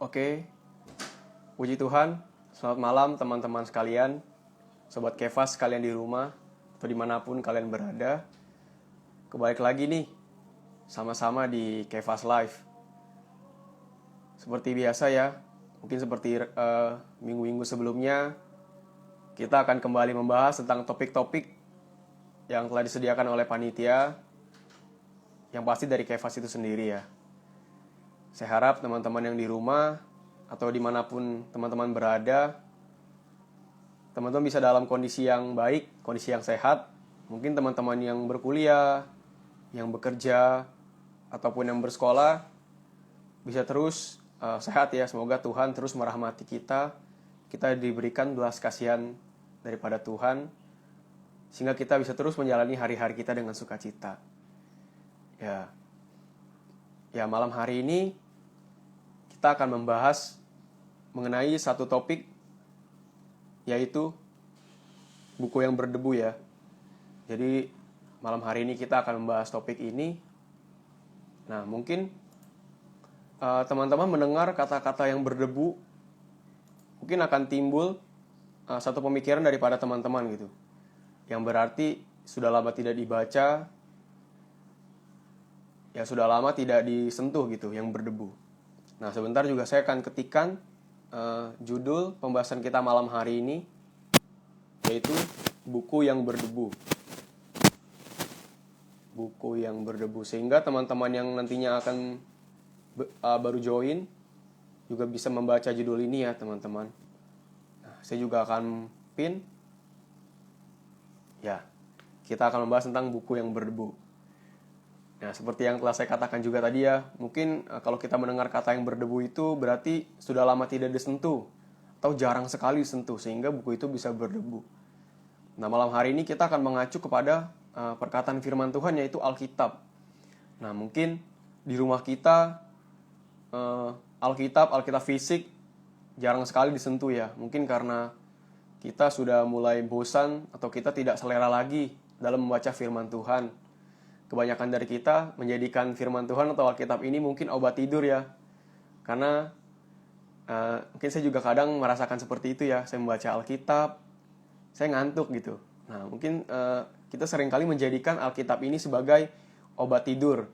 Oke, puji Tuhan. Selamat malam teman-teman sekalian, Sobat Kefas sekalian di rumah, atau dimanapun kalian berada. Kembali lagi nih, sama-sama di Kefas Live. Seperti biasa ya, mungkin seperti minggu-minggu sebelumnya, kita akan kembali membahas tentang topik-topik yang telah disediakan oleh panitia, yang pasti dari Kefas itu sendiri ya. Saya harap teman-teman yang di rumah atau dimanapun teman-teman berada, teman-teman bisa dalam kondisi yang baik, kondisi yang sehat. Mungkin teman-teman yang berkuliah, yang bekerja, ataupun yang bersekolah bisa terus sehat ya. Semoga Tuhan terus merahmati kita. Kita diberikan belas kasihan daripada Tuhan, sehingga kita bisa terus menjalani hari-hari kita dengan sukacita. Ya, malam hari ini kita akan membahas mengenai satu topik, yaitu buku yang berdebu ya. Jadi malam hari ini kita akan membahas topik ini. Nah, mungkin teman-teman mendengar kata-kata yang berdebu, mungkin akan timbul satu pemikiran daripada teman-teman gitu, yang berarti sudah lama tidak dibaca, ya sudah lama tidak disentuh gitu, yang berdebu. Nah, sebentar juga saya akan ketikkan judul pembahasan kita malam hari ini, yaitu buku yang berdebu. Buku yang berdebu, sehingga teman-teman yang nantinya akan baru join juga bisa membaca judul ini ya teman-teman. Nah, saya juga akan pin. Ya, kita akan membahas tentang buku yang berdebu. Nah, seperti yang telah saya katakan juga tadi ya, mungkin kalau kita mendengar kata yang berdebu itu berarti sudah lama tidak disentuh, atau jarang sekali disentuh, sehingga buku itu bisa berdebu. Nah, malam hari ini kita akan mengacu kepada perkataan firman Tuhan, yaitu Alkitab. Nah, mungkin di rumah kita, Alkitab fisik jarang sekali disentuh ya. Mungkin karena kita sudah mulai bosan, atau kita tidak selera lagi dalam membaca firman Tuhan. Kebanyakan dari kita menjadikan firman Tuhan atau Alkitab ini mungkin obat tidur ya. Karena mungkin saya juga kadang merasakan seperti itu ya. Saya membaca Alkitab, saya ngantuk gitu. Nah, mungkin kita seringkali menjadikan Alkitab ini sebagai obat tidur,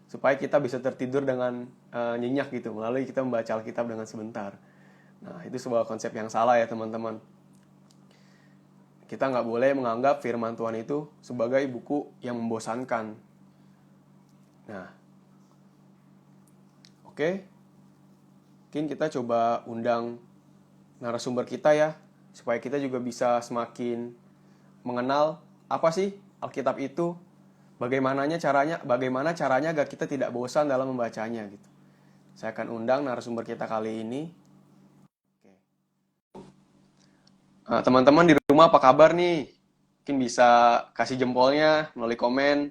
supaya kita bisa tertidur dengan nyenyak gitu, melalui kita membaca Alkitab dengan sebentar. Nah, itu sebuah konsep yang salah ya teman-teman. Kita nggak boleh menganggap firman Tuhan itu sebagai buku yang membosankan. Nah, oke. Mungkin kita coba undang narasumber kita ya, supaya kita juga bisa semakin mengenal apa sih Alkitab itu, bagaimana caranya agar kita tidak bosan dalam membacanya gitu. Saya akan undang narasumber kita kali ini. Teman-teman di rumah apa kabar nih? Mungkin bisa kasih jempolnya melalui komen.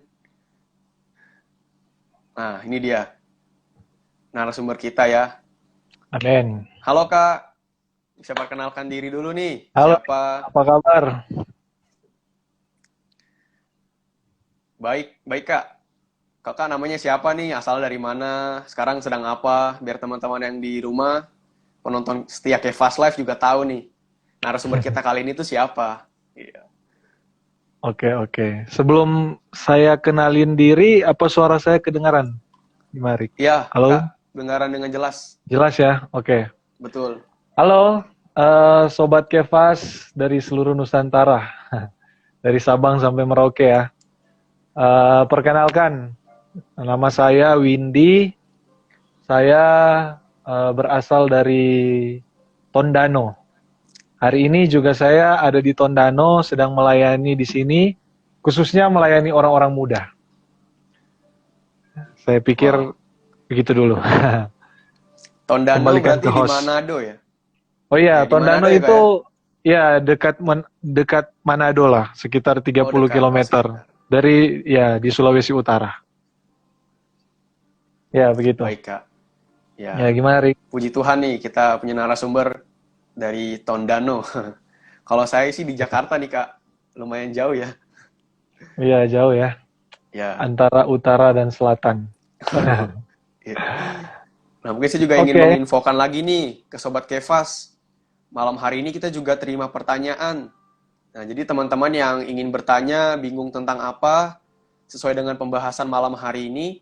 Nah, ini dia narasumber kita ya. Amin. Halo Kak, bisa perkenalkan diri dulu nih. Halo, Siapa? apa kabar? Baik Kak. Kakak namanya siapa nih? Asal dari mana? Sekarang sedang apa? Biar teman-teman yang di rumah, penonton setia Kefas Live juga tahu nih, narasumber kita kali ini tuh siapa? Iya. Oke. Sebelum saya kenalin diri, apa suara saya kedengaran? Gimana, Rik? Iya, Halo? Kak. Dengaran dengan jelas. Jelas ya? Oke. Betul. Halo, Sobat Kefas dari seluruh Nusantara. Dari Sabang sampai Merauke ya. Perkenalkan, nama saya Windy. Saya berasal dari Tondano. Hari ini juga saya ada di Tondano, sedang melayani di sini, khususnya melayani orang-orang muda. Saya pikir begitu dulu. Tondano Kembalikan berarti ke di host. Manado ya? Oh iya, Ya, di Tondano Manado ya, itu Kak, ya? dekat Manado lah, sekitar 30 dekat. km Sekitar. dari di Sulawesi Utara. Ya, begitu. Baik, Kak. Ya, Ya, gimana, Rik? puji Tuhan nih kita punya narasumber dari Tondano. Kalau saya sih di Jakarta nih, Kak. Lumayan jauh ya. Iya, jauh ya. Ya. Antara utara dan selatan. Waduh. Ya. Nah, mungkin saya juga ingin Oke. menginfokan lagi nih ke Sobat Kefas. Malam hari ini kita juga terima pertanyaan. Nah, jadi teman-teman yang ingin bertanya, bingung tentang apa, sesuai dengan pembahasan malam hari ini,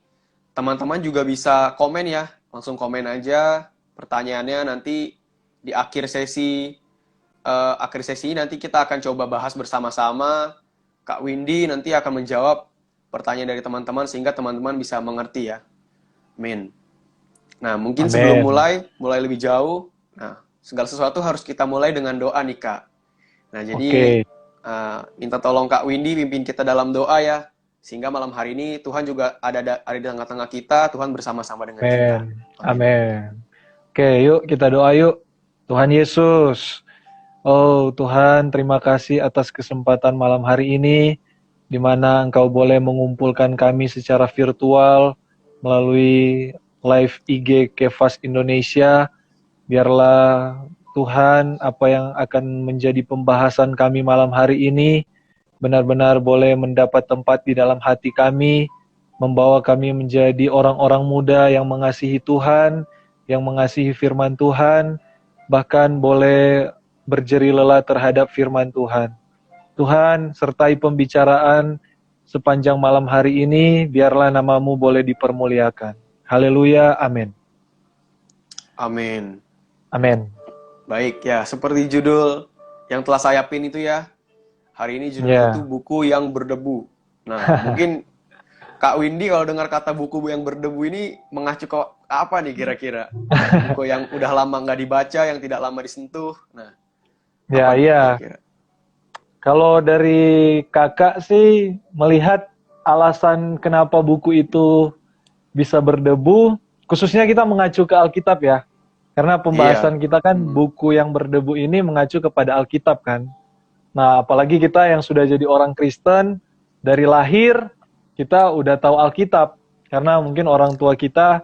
teman-teman juga bisa komen ya. Langsung komen aja pertanyaannya nanti di akhir sesi nanti kita akan coba bahas bersama-sama. Kak Windy nanti akan menjawab pertanyaan dari teman-teman sehingga teman-teman bisa mengerti ya. Amin. Nah, mungkin sebelum Amin. mulai lebih jauh, nah, segala sesuatu harus kita mulai dengan doa nih, Kak. Nah, jadi Oke. minta tolong Kak Windy pimpin kita dalam doa ya. Sehingga malam hari ini Tuhan juga ada di tengah-tengah kita, Tuhan bersama-sama dengan kita. Amin. Amin. Amin. Oke, yuk kita doa yuk. Tuhan Yesus, oh Tuhan, terima kasih atas kesempatan malam hari ini, di mana Engkau boleh mengumpulkan kami secara virtual melalui live IG Kefas Indonesia. Biarlah Tuhan, apa yang akan menjadi pembahasan kami malam hari ini, benar-benar boleh mendapat tempat di dalam hati kami, membawa kami menjadi orang-orang muda yang mengasihi Tuhan, yang mengasihi firman Tuhan, bahkan boleh berjeri lelah terhadap firman Tuhan. Tuhan, sertai pembicaraan sepanjang malam hari ini, biarlah namamu boleh dipermuliakan. Haleluya, amin. Amin. Amin. Baik ya, seperti judul yang telah saya pin itu ya. Hari ini judulnya itu Ya. buku yang berdebu. Nah, mungkin Kak Windy kalau dengar kata buku yang berdebu ini mengacu ke apa nih kira-kira? Buku yang udah lama nggak dibaca, yang tidak lama disentuh. Nah, apa Ya, nih iya. kira-kira? Kalau dari kakak sih melihat alasan kenapa buku itu bisa berdebu, khususnya kita mengacu ke Alkitab ya. Karena Iya. pembahasan kita kan buku yang berdebu ini mengacu kepada Alkitab kan. Nah, apalagi kita yang sudah jadi orang Kristen, dari lahir kita udah tahu Alkitab. Karena mungkin orang tua kita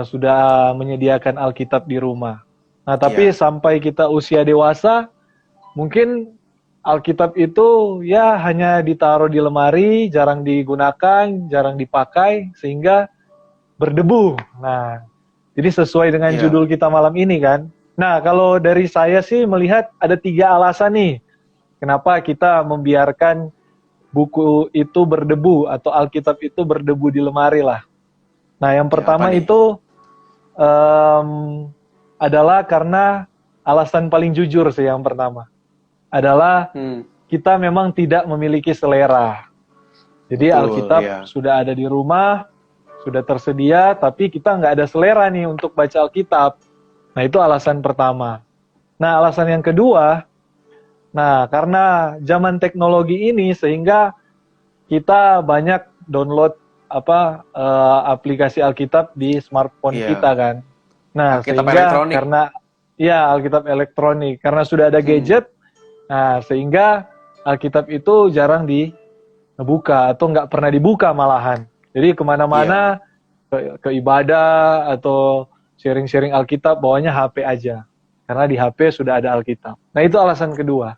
sudah menyediakan Alkitab di rumah. Nah, tapi Iya. sampai kita usia dewasa, mungkin Alkitab itu ya hanya ditaruh di lemari, jarang digunakan, jarang dipakai, sehingga berdebu. Nah, jadi sesuai dengan Iya. judul kita malam ini kan. Nah, kalau dari saya sih melihat ada 3 alasan nih. Kenapa kita membiarkan buku itu berdebu atau Alkitab itu berdebu di lemari lah. Nah, yang Ya, apa pertama nih? itu em, adalah karena alasan paling jujur sih yang pertama. Adalah kita memang tidak memiliki selera. Jadi Betul, Alkitab ya. sudah ada di rumah, sudah tersedia, tapi kita nggak ada selera nih untuk baca Alkitab. Nah, itu alasan pertama. Nah, alasan yang kedua, nah karena zaman teknologi ini sehingga kita banyak download aplikasi Alkitab di smartphone Iya. kita kan. Nah, Alkitab sehingga elektronik. karena ya Alkitab elektronik, karena sudah ada gadget, nah sehingga Alkitab itu jarang dibuka atau nggak pernah dibuka malahan. Jadi Iya. kemana-mana ke ibadah atau sharing-sharing Alkitab bawanya HP aja. Karena di HP sudah ada Alkitab. Nah, itu alasan kedua.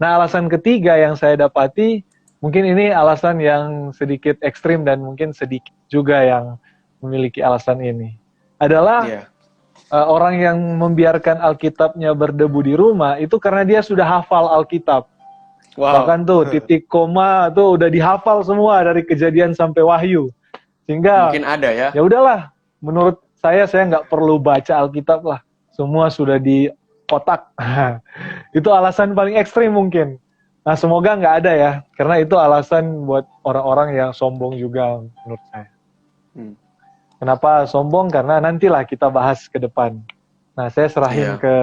Nah, alasan ketiga yang saya dapati, mungkin ini alasan yang sedikit ekstrim dan mungkin sedikit juga yang memiliki alasan ini. Adalah Iya. orang yang membiarkan Alkitabnya berdebu di rumah, itu karena dia sudah hafal Alkitab. Wow. Bahkan tuh titik koma tuh udah dihafal semua dari Kejadian sampai Wahyu. Sehingga Mungkin ada ya. ya udahlah, menurut saya nggak perlu baca Alkitab lah. Semua sudah di otak. Itu alasan paling ekstrim mungkin. Nah, semoga nggak ada ya, karena itu alasan buat orang-orang yang sombong juga menurut saya. Kenapa sombong? Karena nantilah kita bahas ke depan. Nah, saya serahin Iya. ke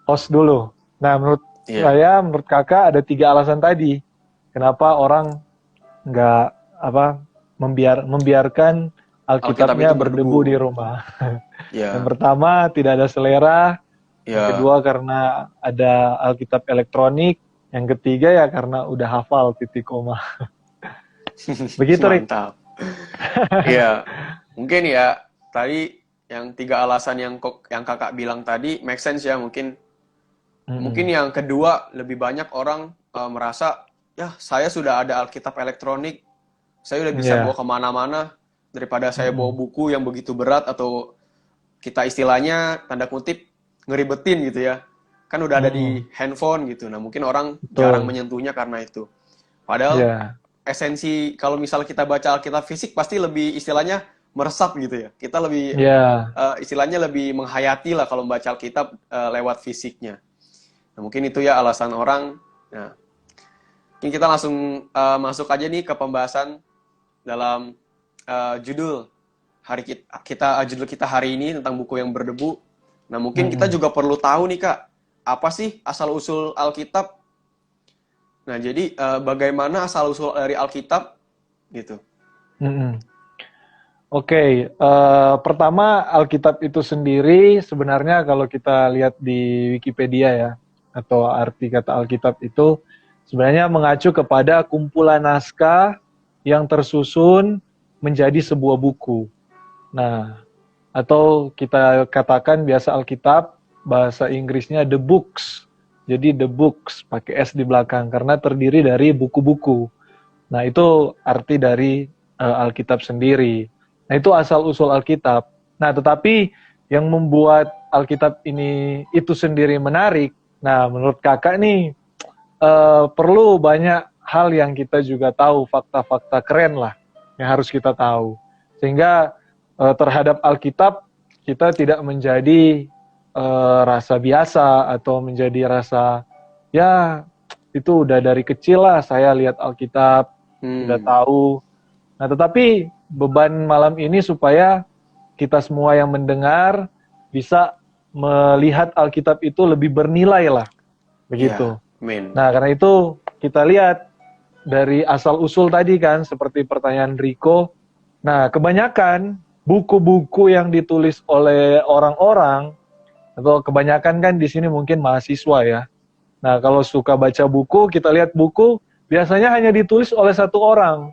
host dulu. Nah, menurut Iya. saya, menurut kakak ada 3 alasan tadi. Kenapa orang nggak membiarkan Alkitab Alkitabnya itu berdebu di berdebu. rumah. Yang Iya. pertama, tidak ada selera. Yang Iya. kedua, karena ada Alkitab elektronik. Yang ketiga ya karena udah hafal titik koma. Begitu, Rick. Mantap. Iya. Mungkin ya tadi yang 3 alasan yang kakak bilang tadi make sense ya. Mungkin yang kedua lebih banyak orang merasa ya saya sudah ada Alkitab elektronik, saya udah bisa bawa Ya. kemana-mana daripada saya bawa buku yang begitu berat atau kita istilahnya tanda kutip ngeribetin gitu ya. Kan udah ada di handphone gitu. Nah, mungkin orang jarang menyentuhnya karena itu. Padahal esensi kalau misal kita baca Alkitab fisik pasti lebih istilahnya meresap gitu ya. Kita lebih istilahnya lebih menghayati lah kalau membaca Alkitab lewat fisiknya. Nah, mungkin itu ya alasan orang. Nah, mungkin kita langsung masuk aja nih ke pembahasan dalam judul judul kita hari ini tentang buku yang berdebu. Nah, mungkin kita juga perlu tahu nih Kak, apa sih asal-usul Alkitab? Nah, jadi bagaimana asal-usul dari Alkitab gitu? Oke, pertama Alkitab itu sendiri sebenarnya kalau kita lihat di Wikipedia ya, atau arti kata Alkitab itu sebenarnya mengacu kepada kumpulan naskah yang tersusun menjadi sebuah buku. Nah, atau kita katakan biasa Alkitab, bahasa Inggrisnya the books. Jadi the books, pakai S di belakang, karena terdiri dari buku-buku. Nah, itu arti dari Alkitab sendiri. Nah, itu asal-usul Alkitab. Nah, tetapi yang membuat Alkitab ini itu sendiri menarik, nah, menurut kakak nih, perlu banyak hal yang kita juga tahu, fakta-fakta keren lah, yang harus kita tahu. Sehingga terhadap Alkitab, kita tidak menjadi rasa biasa atau menjadi rasa ya itu udah dari kecil lah saya lihat Alkitab, udah tahu. Nah, tetapi beban malam ini supaya kita semua yang mendengar bisa melihat Alkitab itu lebih bernilai lah, begitu. Nah, karena itu kita lihat dari asal-usul tadi kan, seperti pertanyaan Riko. Nah, kebanyakan buku-buku yang ditulis oleh orang-orang atau kebanyakan kan di sini mungkin mahasiswa ya. Nah, kalau suka baca buku, kita lihat buku biasanya hanya ditulis oleh satu orang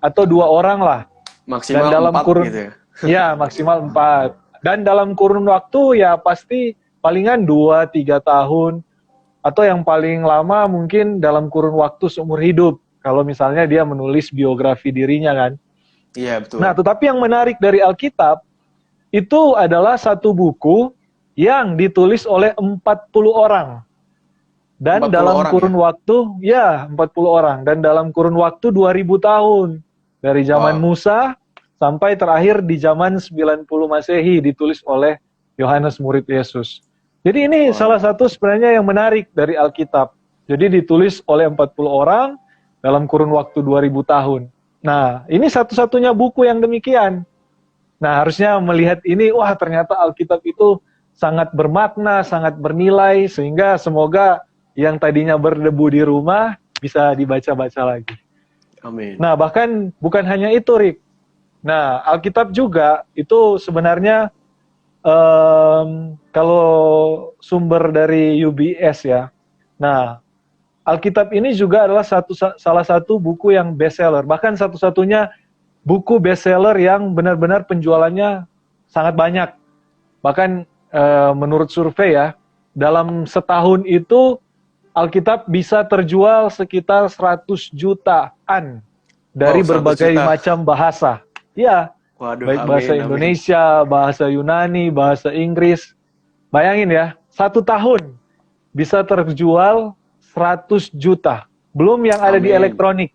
atau dua orang lah. Maksimal dan dalam 4 kurun, gitu ya? Ya, maksimal 4. Dan dalam kurun waktu ya pasti palingan 2-3 tahun. Atau yang paling lama mungkin dalam kurun waktu seumur hidup. Kalau misalnya dia menulis biografi dirinya kan. Iya, betul. Nah, tetapi yang menarik dari Alkitab, itu adalah satu buku yang ditulis oleh 40 orang. Dan 40 dalam kurun waktu, ya 40 orang. Dan dalam kurun waktu 2000 tahun. Dari zaman Musa sampai terakhir di zaman 90 Masehi ditulis oleh Yohanes murid Yesus. Jadi ini salah satu sebenarnya yang menarik dari Alkitab. Jadi ditulis oleh 40 orang dalam kurun waktu 2000 tahun. Nah, ini satu-satunya buku yang demikian. Nah, harusnya melihat ini, wah ternyata Alkitab itu sangat bermakna, sangat bernilai, sehingga semoga yang tadinya berdebu di rumah bisa dibaca-baca lagi. Amin. Nah, bahkan bukan hanya itu, Rick. Nah, Alkitab juga itu sebenarnya kalau sumber dari UBS ya. Nah, Alkitab ini juga adalah salah satu buku yang bestseller, bahkan satu-satunya buku bestseller yang benar-benar penjualannya sangat banyak. Bahkan menurut survei ya, dalam setahun itu Alkitab bisa terjual sekitar 100 jutaan dari berbagai macam bahasa. Ya, baik bahasa Indonesia, bahasa Yunani, bahasa Inggris. Bayangin ya, 1 tahun bisa terjual 100 juta. Belum yang ada di elektronik.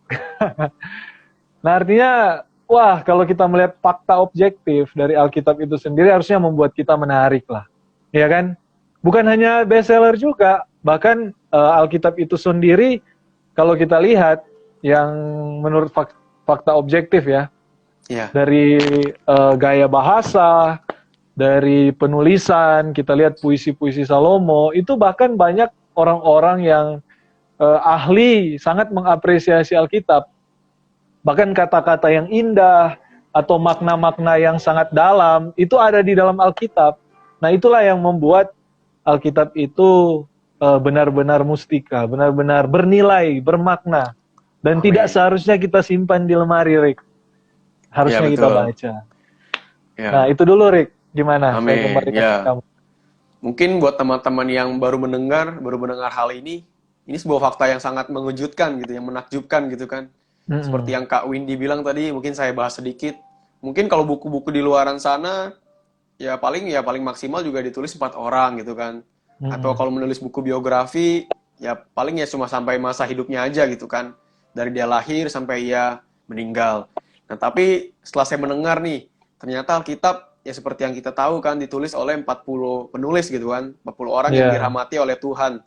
Nah, artinya, wah, kalau kita melihat fakta objektif dari Alkitab itu sendiri harusnya membuat kita menarik lah. Ya kan? Bukan hanya bestseller juga, bahkan Alkitab itu sendiri, kalau kita lihat, yang menurut fakta objektif ya, dari gaya bahasa, dari penulisan, kita lihat puisi-puisi Salomo, itu bahkan banyak orang-orang yang ahli sangat mengapresiasi Alkitab. Bahkan kata-kata yang indah, atau makna-makna yang sangat dalam, itu ada di dalam Alkitab. Nah, itulah yang membuat Alkitab itu benar-benar mustika, benar-benar bernilai, bermakna. Dan tidak seharusnya kita simpan di lemari, Rick. Harusnya kita baca. Ya. Nah, itu dulu, Rick. Gimana? Saya kembalikan ke kamu. Mungkin buat teman-teman yang baru mendengar hal ini sebuah fakta yang sangat mengejutkan gitu, yang menakjubkan gitu kan. Seperti yang Kak Windy bilang tadi, mungkin saya bahas sedikit. Mungkin kalau buku-buku di luaran sana, ya paling maksimal juga ditulis 4 orang gitu kan. Atau Mm-mm. kalau menulis buku biografi, ya paling ya cuma sampai masa hidupnya aja gitu kan. Dari dia lahir sampai ia meninggal. Nah, tapi setelah saya mendengar nih, ternyata Alkitab ya seperti yang kita tahu kan ditulis oleh 40 penulis gitu kan. 40 orang yang Ya, dirahmati oleh Tuhan.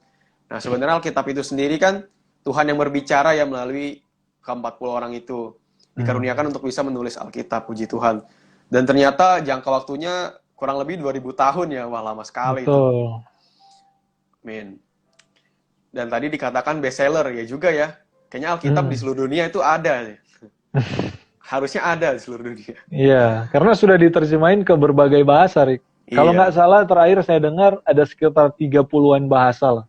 Nah, sebenarnya Alkitab itu sendiri kan Tuhan yang berbicara ya melalui ke-40 orang itu. mm, Dikaruniakan untuk bisa menulis Alkitab, puji Tuhan. Dan ternyata jangka waktunya kurang lebih 2000 tahun ya. Wah, lama sekali itu. betul. Amin. Dan tadi dikatakan bestseller ya juga ya. Kayaknya Alkitab di Mm. seluruh dunia itu ada. Harusnya ada di seluruh dunia. Iya, karena sudah diterjemahin ke berbagai bahasa, Rik. Kalau nggak Iya, salah, terakhir saya dengar ada sekitar 30-an bahasa lah.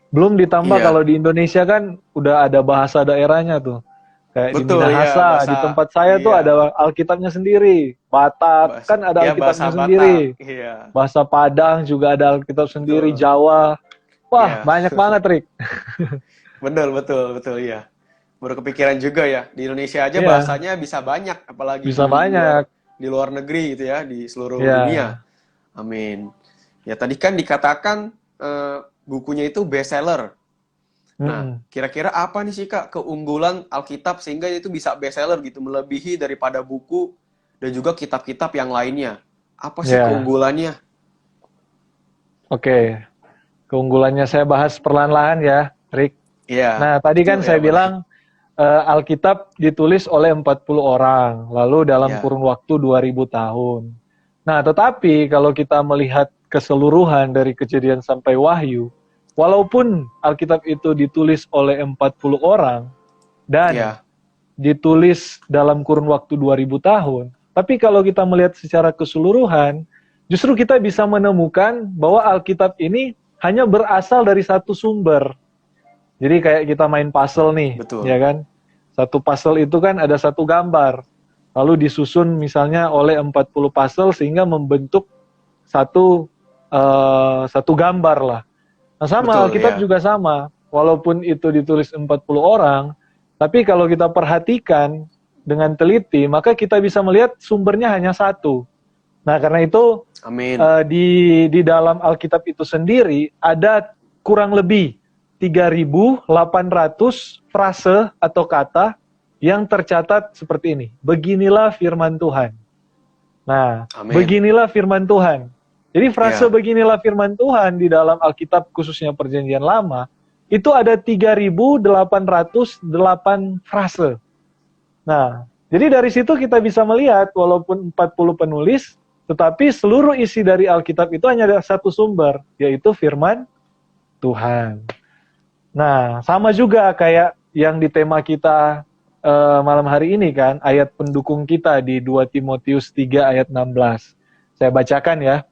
Belum ditambah kalau iya. di Indonesia kan udah ada bahasa daerahnya tuh. Kayak di Betul ya, Minahasa, di bahasa tempat saya tuh iya, ada Alkitabnya sendiri. Batak bahasa kan ada iya bahasa Alkitabnya Batak. sendiri. Iya, Bahasa Padang juga ada Alkitab sendiri, betul. Jawa. Wah, Iya. banyak banget, Rik. Betul, betul, betul iya. Baru kepikiran juga ya. Di Indonesia aja Iya, bahasanya bisa banyak, apalagi bisa banyak. di luar negeri gitu ya, di seluruh dunia. Iya. Amin. Ya tadi kan dikatakan bukunya itu bestseller. Nah, Mm-mm. kira-kira apa nih sih Kak keunggulan Alkitab sehingga itu bisa bestseller gitu, melebihi daripada buku dan juga kitab-kitab yang lainnya? Apa sih Ya, keunggulannya? oke. Keunggulannya saya bahas perlahan-lahan ya, Rik. Iya, Nah, tadi betul kan ya saya boleh. bilang Alkitab ditulis oleh 40 orang, lalu dalam Iya, kurun waktu 2000 tahun. Nah, tetapi kalau kita melihat keseluruhan dari Kejadian sampai Wahyu, walaupun Alkitab itu ditulis oleh 40 orang dan iya. ditulis dalam kurun waktu 2000 tahun, tapi kalau kita melihat secara keseluruhan, justru kita bisa menemukan bahwa Alkitab ini hanya berasal dari satu sumber. Jadi kayak kita main puzzle nih, ya Betul. kan? Satu puzzle itu kan ada satu gambar. Lalu disusun misalnya oleh 40 puzzle sehingga membentuk satu satu gambar lah. Nah, sama Betul Alkitab ya. juga sama. Walaupun itu ditulis 40 orang, tapi kalau kita perhatikan dengan teliti, maka kita bisa melihat sumbernya hanya satu. Nah, karena itu Amin. di dalam Alkitab itu sendiri ada kurang lebih 3.800 frase atau kata yang tercatat seperti ini. Beginilah firman Tuhan. Nah, Amin. beginilah firman Tuhan. Jadi frase Ya. beginilah firman Tuhan di dalam Alkitab khususnya Perjanjian Lama itu ada 3.808 frase. Nah, jadi dari situ kita bisa melihat walaupun 40 penulis, tetapi seluruh isi dari Alkitab itu hanya ada satu sumber, yaitu firman Tuhan. Nah, sama juga kayak yang di tema kita malam hari ini kan, ayat pendukung kita di 2 Timotius 3 ayat 16. Saya bacakan ya.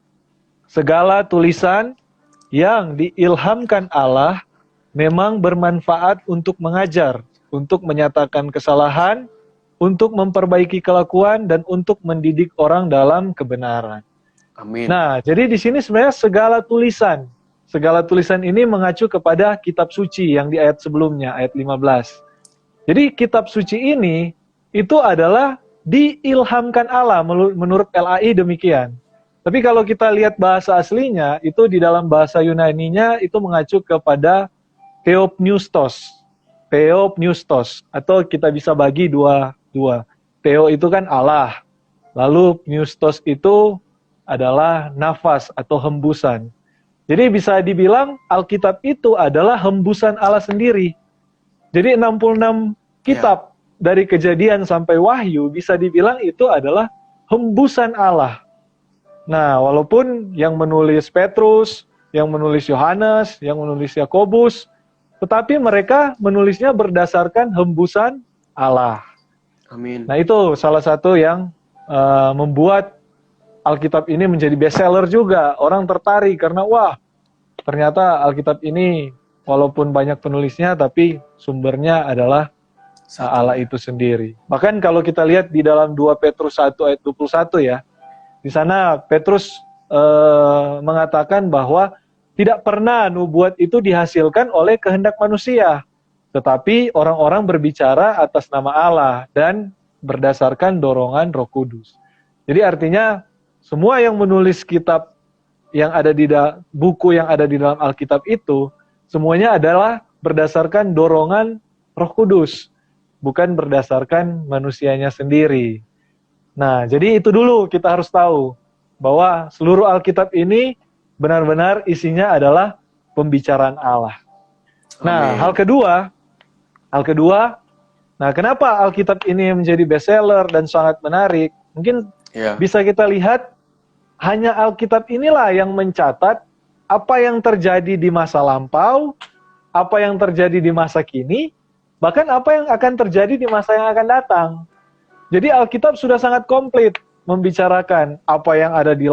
Segala tulisan yang diilhamkan Allah memang bermanfaat untuk mengajar, untuk menyatakan kesalahan, untuk memperbaiki kelakuan, dan untuk mendidik orang dalam kebenaran. Amin. Nah, jadi di sini sebenarnya segala tulisan ini mengacu kepada kitab suci yang di ayat sebelumnya, ayat 15. Jadi kitab suci ini itu adalah diilhamkan Allah menurut LAI demikian. Tapi kalau kita lihat bahasa aslinya, itu di dalam bahasa Yunaninya itu mengacu kepada Theopneustos. Theopneustos, atau kita bisa bagi dua. Theo itu kan Allah. Lalu pneustos itu adalah nafas atau hembusan. Jadi bisa dibilang Alkitab itu adalah hembusan Allah sendiri. Jadi 66 Ya. kitab dari Kejadian sampai Wahyu bisa dibilang itu adalah hembusan Allah. Nah, walaupun yang menulis Petrus, yang menulis Yohanes, yang menulis Yakobus, tetapi mereka menulisnya berdasarkan hembusan Allah. Amin. Nah, itu salah satu yang membuat Alkitab ini menjadi bestseller juga. Orang tertarik karena wah, ternyata Alkitab ini walaupun banyak penulisnya tapi sumbernya adalah Satu Allah ya. itu sendiri. Bahkan kalau kita lihat di dalam 2 Petrus 1 ayat 21 ya, di sana Petrus mengatakan bahwa tidak pernah nubuat itu dihasilkan oleh kehendak manusia, tetapi orang-orang berbicara atas nama Allah dan berdasarkan dorongan Roh Kudus. Jadi artinya semua yang menulis kitab yang ada di buku yang ada di dalam Alkitab itu, semuanya adalah berdasarkan dorongan Roh Kudus, bukan berdasarkan manusianya sendiri. Nah, jadi itu dulu kita harus tahu bahwa seluruh Alkitab ini benar-benar isinya adalah pembicaraan Allah. Nah, Amin. hal kedua, nah kenapa Alkitab ini menjadi bestseller dan sangat menarik? Mungkin Ya. bisa kita lihat hanya Alkitab inilah yang mencatat apa yang terjadi di masa lampau, apa yang terjadi di masa kini, bahkan apa yang akan terjadi di masa yang akan datang. Jadi Alkitab sudah sangat komplit membicarakan apa yang ada di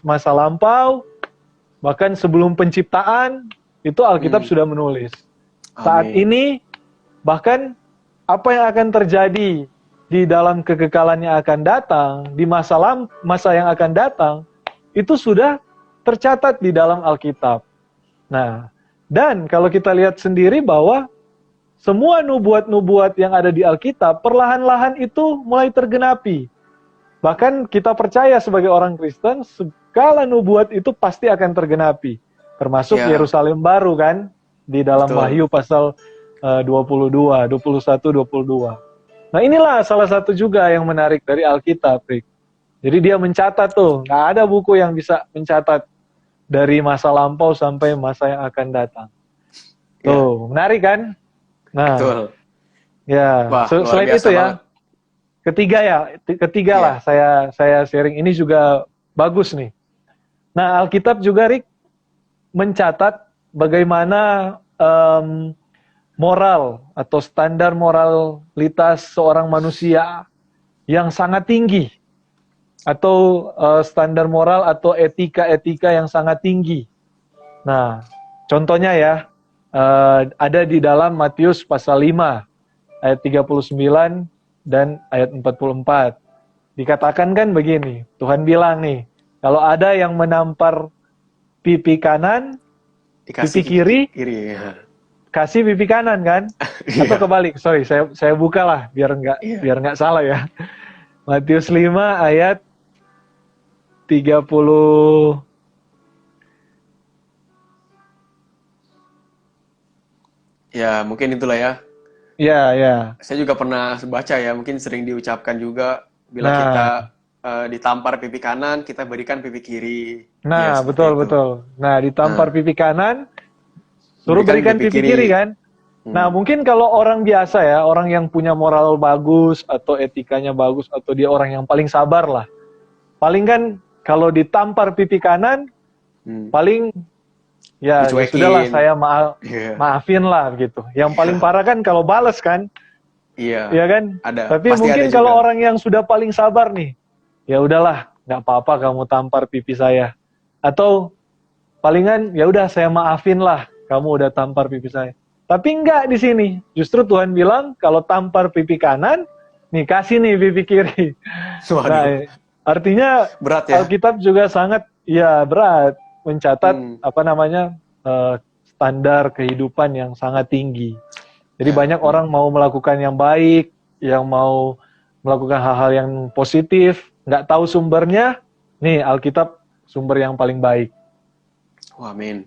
masa lampau, bahkan sebelum penciptaan, itu Alkitab sudah menulis. Saat Amin. ini, bahkan apa yang akan terjadi di dalam kekekalan yang akan datang, di masa yang akan datang, itu sudah tercatat di dalam Alkitab. Nah, dan kalau kita lihat sendiri bahwa semua nubuat-nubuat yang ada di Alkitab, perlahan-lahan itu mulai tergenapi. Bahkan kita percaya sebagai orang Kristen, segala nubuat itu pasti akan tergenapi. Termasuk Ya. Yerusalem baru kan, di dalam Betul. Wahyu pasal 22, 21, 22. Nah inilah salah satu juga yang menarik dari Alkitab, Rick. Jadi dia mencatat tuh, nggak ada buku yang bisa mencatat dari masa lampau sampai masa yang akan datang. Tuh, menarik kan? Nah, Betul. ya, Wah, luar selain biasa itu ya, banget. ketiga Iya. lah saya sharing ini juga bagus nih. Nah, Alkitab juga, Rick, mencatat bagaimana moral atau standar moralitas seorang manusia yang sangat tinggi, atau standar moral atau etika-etika yang sangat tinggi. Nah, contohnya ya, ada di dalam Matius pasal 5 ayat 39 dan ayat 44. Dikatakan kan begini, Tuhan bilang nih, kalau ada yang menampar pipi kanan, Dikasih pipi kiri, ya. kasih pipi kanan kan? Atau Iya. kebalik, sorry, saya buka lah biar Iya. nggak salah ya. Matius 5 ayat 30. Ya, mungkin itulah ya. Ya, ya. Saya juga pernah baca ya, mungkin sering diucapkan juga bila Nah, kita ditampar pipi kanan, kita berikan pipi kiri. Ya, nah, seperti betul, itu. betul. Nah, ditampar Nah, pipi kanan, suruh berikan pipi kiri kan? Nah, Hmm. mungkin kalau orang biasa ya, orang yang punya moral bagus, atau etikanya bagus, atau dia orang yang paling sabar lah. Paling kan, kalau ditampar pipi kanan, Hmm. paling, ya Dicuekin. sudahlah saya Iya. maafin lah gitu. Yang paling parah kan kalau bales kan, Iya. ya kan? Ada. Tapi Pasti mungkin ada kalau juga. orang yang sudah paling sabar nih, ya udahlah, nggak apa-apa kamu tampar pipi saya. Atau palingan ya udah saya maafin lah, kamu udah tampar pipi saya. Tapi enggak di sini. Justru Tuhan bilang kalau tampar pipi kanan, nih kasih nih pipi kiri. Waduh. Nah, artinya Berat ya. Alkitab juga sangat ya berat mencatat standar kehidupan yang sangat tinggi. Jadi Ya. banyak orang mau melakukan yang baik, yang mau melakukan hal-hal yang positif, nggak tahu sumbernya, nih Alkitab sumber yang paling baik. Wah, amin.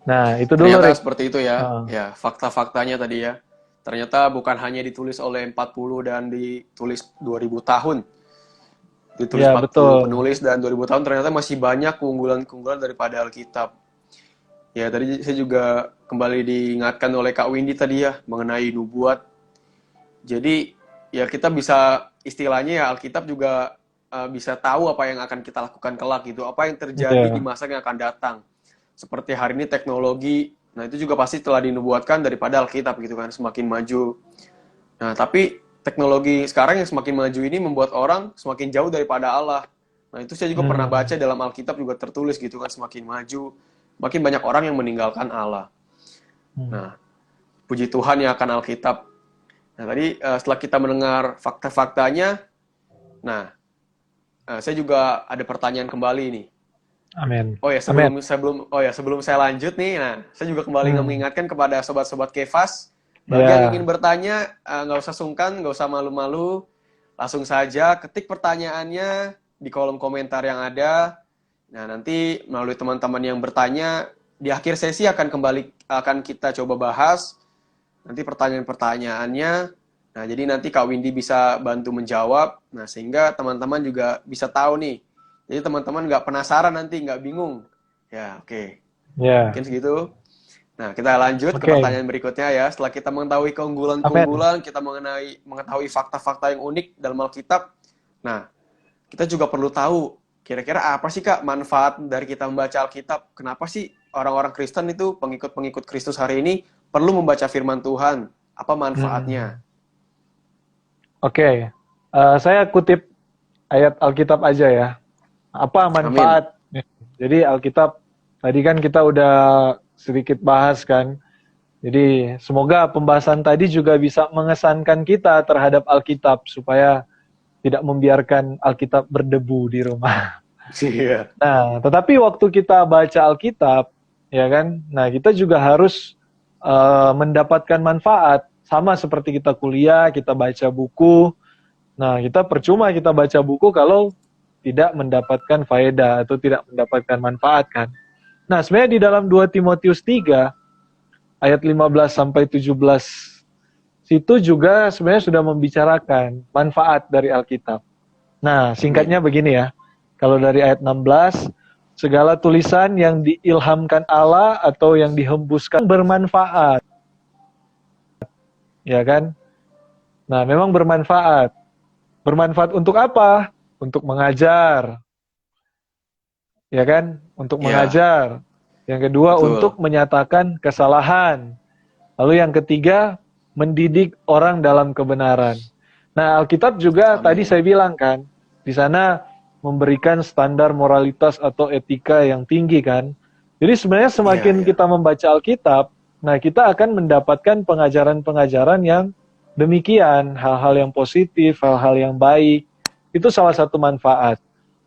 Nah, itu dulu, Ternyata Rick. seperti itu ya. Ya, fakta-faktanya tadi ya. Ternyata bukan hanya ditulis oleh 40 dan ditulis 2000 tahun. Ditulis Ya, 40 betul. penulis dan 2000 tahun, ternyata masih banyak keunggulan-keunggulan daripada Alkitab. Ya, tadi saya juga kembali diingatkan oleh Kak Windy tadi ya, mengenai nubuat. Jadi, ya kita bisa, istilahnya ya Alkitab juga bisa tahu apa yang akan kita lakukan kelak gitu, apa yang terjadi di masa yang akan datang. Seperti hari ini teknologi, nah itu juga pasti telah dinubuatkan daripada Alkitab gitu kan, semakin maju. Nah, tapi teknologi sekarang yang semakin maju ini membuat orang semakin jauh daripada Allah. Nah, itu saya juga pernah baca dalam Alkitab juga tertulis gitu kan, semakin maju, makin banyak orang yang meninggalkan Allah. Nah, puji Tuhan yang akan Alkitab. Nah, tadi setelah kita mendengar fakta-faktanya, nah, saya juga ada pertanyaan kembali nih. Amin. Oh ya, sebelum saya lanjut nih, nah, saya juga kembali mengingatkan kepada sobat-sobat Kefas, bagi yang ingin bertanya, nggak usah sungkan, nggak usah malu-malu, langsung saja ketik pertanyaannya di kolom komentar yang ada. Nah, nanti melalui teman-teman yang bertanya, di akhir sesi akan kita coba bahas nanti pertanyaan-pertanyaannya. Nah, jadi nanti Kak Windy bisa bantu menjawab. Nah, sehingga teman-teman juga bisa tahu nih. Jadi teman-teman nggak penasaran nanti, nggak bingung. Ya, oke. Ya. Mungkin segitu. Nah, kita lanjut ke Oke. pertanyaan berikutnya ya. Setelah kita mengetahui Amin. keunggulan-keunggulan, kita mengetahui fakta-fakta yang unik dalam Alkitab. Nah, kita juga perlu tahu kira-kira apa sih Kak manfaat dari kita membaca Alkitab? Kenapa sih orang-orang Kristen itu, pengikut-pengikut Kristus hari ini perlu membaca firman Tuhan? Apa manfaatnya? Oke. Saya kutip ayat Alkitab aja ya. Apa Amin. manfaat? Jadi Alkitab tadi kan kita udah sedikit bahas kan. Jadi semoga pembahasan tadi juga bisa mengesankan kita terhadap Alkitab supaya tidak membiarkan Alkitab berdebu di rumah. Iya. Nah, tetapi waktu kita baca Alkitab, ya kan? Nah, kita juga harus mendapatkan manfaat. Sama seperti kita kuliah, kita baca buku. Nah, kita percuma kita baca buku kalau tidak mendapatkan faedah atau tidak mendapatkan manfaat kan. Nah, sebenarnya di dalam 2 Timotius 3 ayat 15 sampai 17 situ juga sebenarnya sudah membicarakan manfaat dari Alkitab. Nah, singkatnya begini ya. Kalau dari ayat 16, segala tulisan yang diilhamkan Allah atau yang dihembuskan bermanfaat. Ya kan? Nah, memang bermanfaat. Bermanfaat untuk apa? Untuk mengajar. Ya kan? Untuk Ya, mengajar. Yang kedua, betul. untuk menyatakan kesalahan. Lalu yang ketiga, mendidik orang dalam kebenaran. Nah, Alkitab juga Amin. tadi saya bilang kan, di sana memberikan standar moralitas atau etika yang tinggi kan. Jadi sebenarnya semakin Iya. kita membaca Alkitab, nah kita akan mendapatkan pengajaran-pengajaran yang demikian, hal-hal yang positif, hal-hal yang baik. Itu salah satu manfaat.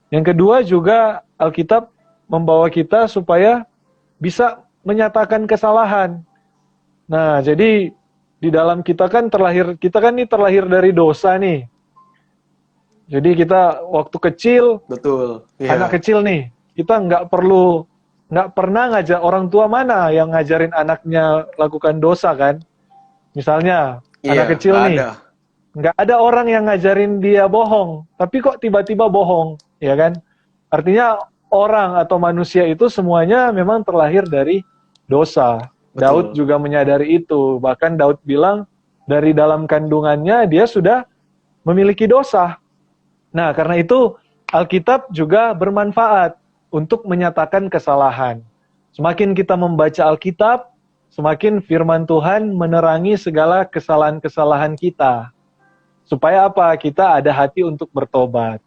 Yang kedua juga Alkitab membawa kita supaya bisa menyatakan kesalahan. Nah, jadi di dalam kita kan terlahir dari dosa nih. Jadi kita waktu kecil, Betul. Iya. anak kecil nih, kita nggak pernah ngajak orang tua mana yang ngajarin anaknya lakukan dosa kan. Misalnya, Iya, anak kecil nggak nih, ada. nggak ada orang yang ngajarin dia bohong, tapi kok tiba-tiba bohong, ya kan? Artinya orang atau manusia itu semuanya memang terlahir dari dosa. Daud Betul. juga menyadari itu. Bahkan Daud bilang dari dalam kandungannya dia sudah memiliki dosa. Nah, karena itu Alkitab juga bermanfaat untuk menyatakan kesalahan. Semakin kita membaca Alkitab, semakin firman Tuhan menerangi segala kesalahan-kesalahan kita. Supaya apa? Kita ada hati untuk bertobat.